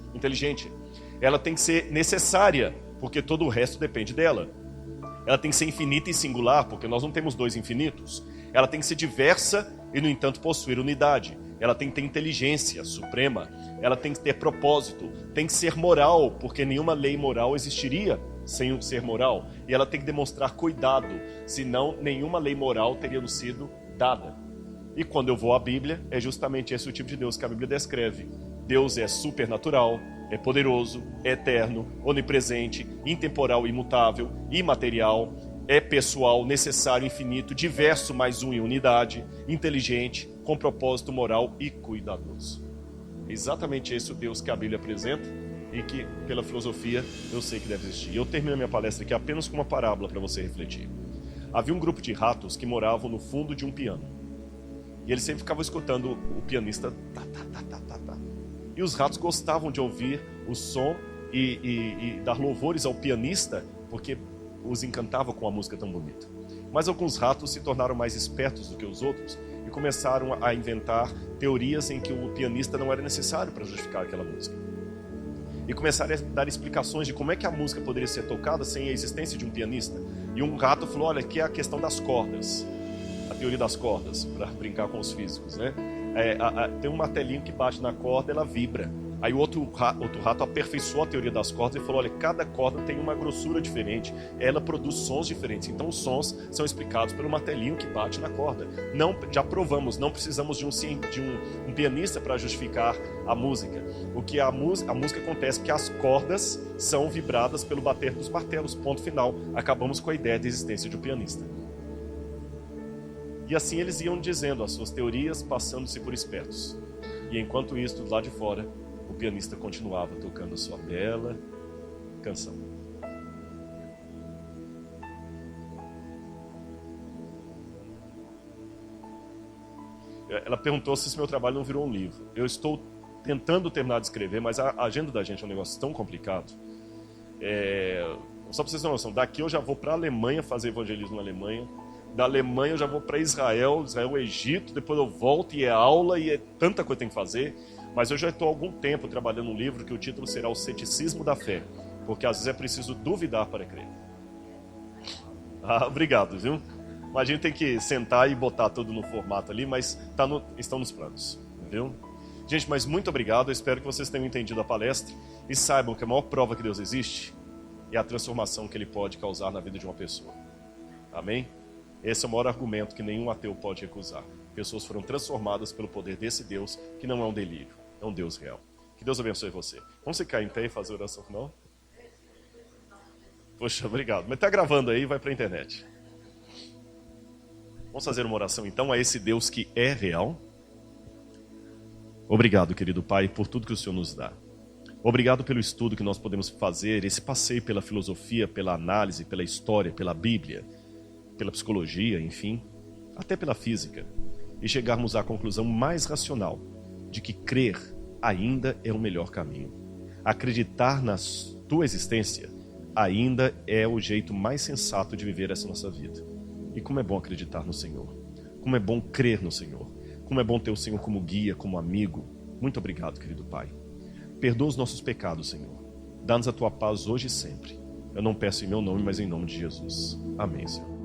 Ela tem que ser necessária, porque todo o resto depende dela. Ela tem que ser infinita e singular, porque nós não temos dois infinitos. Ela tem que ser diversa e, no entanto, possuir unidade. Ela tem que ter inteligência suprema. Ela tem que ter propósito. Tem que ser moral, porque nenhuma lei moral existiria sem um ser moral. E ela tem que demonstrar cuidado, senão nenhuma lei moral teria nos sido dada. E quando eu vou à Bíblia, é justamente esse o tipo de Deus que a Bíblia descreve. Deus é supernatural, é poderoso, é eterno, onipresente, intemporal, imutável, imaterial, é pessoal, necessário, infinito, diverso, mais um em unidade, inteligente, com propósito moral e cuidadoso. É exatamente esse o Deus que a Bíblia apresenta e que, pela filosofia, eu sei que deve existir. Eu termino a minha palestra aqui apenas com uma parábola para você refletir. Havia um grupo de ratos que moravam no fundo de um piano. E eles sempre ficavam escutando o pianista tá. E os ratos gostavam de ouvir o som e dar louvores ao pianista, porque os encantava com a música tão bonita. Mas alguns ratos se tornaram mais espertos do que os outros e começaram a inventar teorias em que o pianista não era necessário para justificar aquela música. E começaram a dar explicações de como é que a música poderia ser tocada sem a existência de um pianista. E um rato falou, olha, aqui é a questão das cordas, a teoria das cordas, para brincar com os físicos, né? Tem um martelinho que bate na corda, ela vibra. Aí o outro rato aperfeiçoou a teoria das cordas e falou, olha, cada corda tem uma grossura diferente, ela produz sons diferentes. Então os sons são explicados pelo martelinho que bate na corda. Não, já provamos, não precisamos de um pianista para justificar a música. O que a música acontece é que as cordas são vibradas pelo bater dos martelos, ponto final. Acabamos com a ideia de existência de um pianista. E assim eles iam dizendo as suas teorias, passando-se por espertos. E enquanto isso, do lado de fora, o pianista continuava tocando sua bela canção. Ela perguntou se esse meu trabalho não virou um livro. Eu estou tentando terminar de escrever, mas a agenda da gente é um negócio tão complicado. Só para vocês terem noção, daqui eu já vou para a Alemanha fazer evangelismo na Alemanha. Da Alemanha eu já vou para Israel, Egito, depois eu volto e é aula e é tanta coisa que tem que fazer. Mas eu já estou há algum tempo trabalhando um livro que o título será O Ceticismo da Fé, porque às vezes é preciso duvidar para crer. Obrigado, viu? Mas a gente tem que sentar e botar tudo no formato ali, mas estão nos planos, viu? Gente, mas muito obrigado, eu espero que vocês tenham entendido a palestra e saibam que a maior prova que Deus existe é a transformação que Ele pode causar na vida de uma pessoa. Amém? Esse é o maior argumento que nenhum ateu pode recusar. Pessoas foram transformadas pelo poder desse Deus, que não é um delírio, é um Deus real. Que Deus abençoe você. Vamos ficar em pé e fazer a oração final? Poxa, obrigado. Mas está gravando aí, vai para a internet. Vamos fazer uma oração então a esse Deus que é real? Obrigado, querido Pai, por tudo que o Senhor nos dá. Obrigado pelo estudo que nós podemos fazer, esse passeio pela filosofia, pela análise, pela história, pela Bíblia, pela psicologia, enfim, até pela física, e chegarmos à conclusão mais racional de que crer ainda é o melhor caminho. Acreditar na tua existência ainda é o jeito mais sensato de viver essa nossa vida. E como é bom acreditar no Senhor. Como é bom crer no Senhor. Como é bom ter o Senhor como guia, como amigo. Muito obrigado, querido Pai. Perdoa os nossos pecados, Senhor. Dá-nos a tua paz hoje e sempre. Eu não peço em meu nome, mas em nome de Jesus. Amém, Senhor.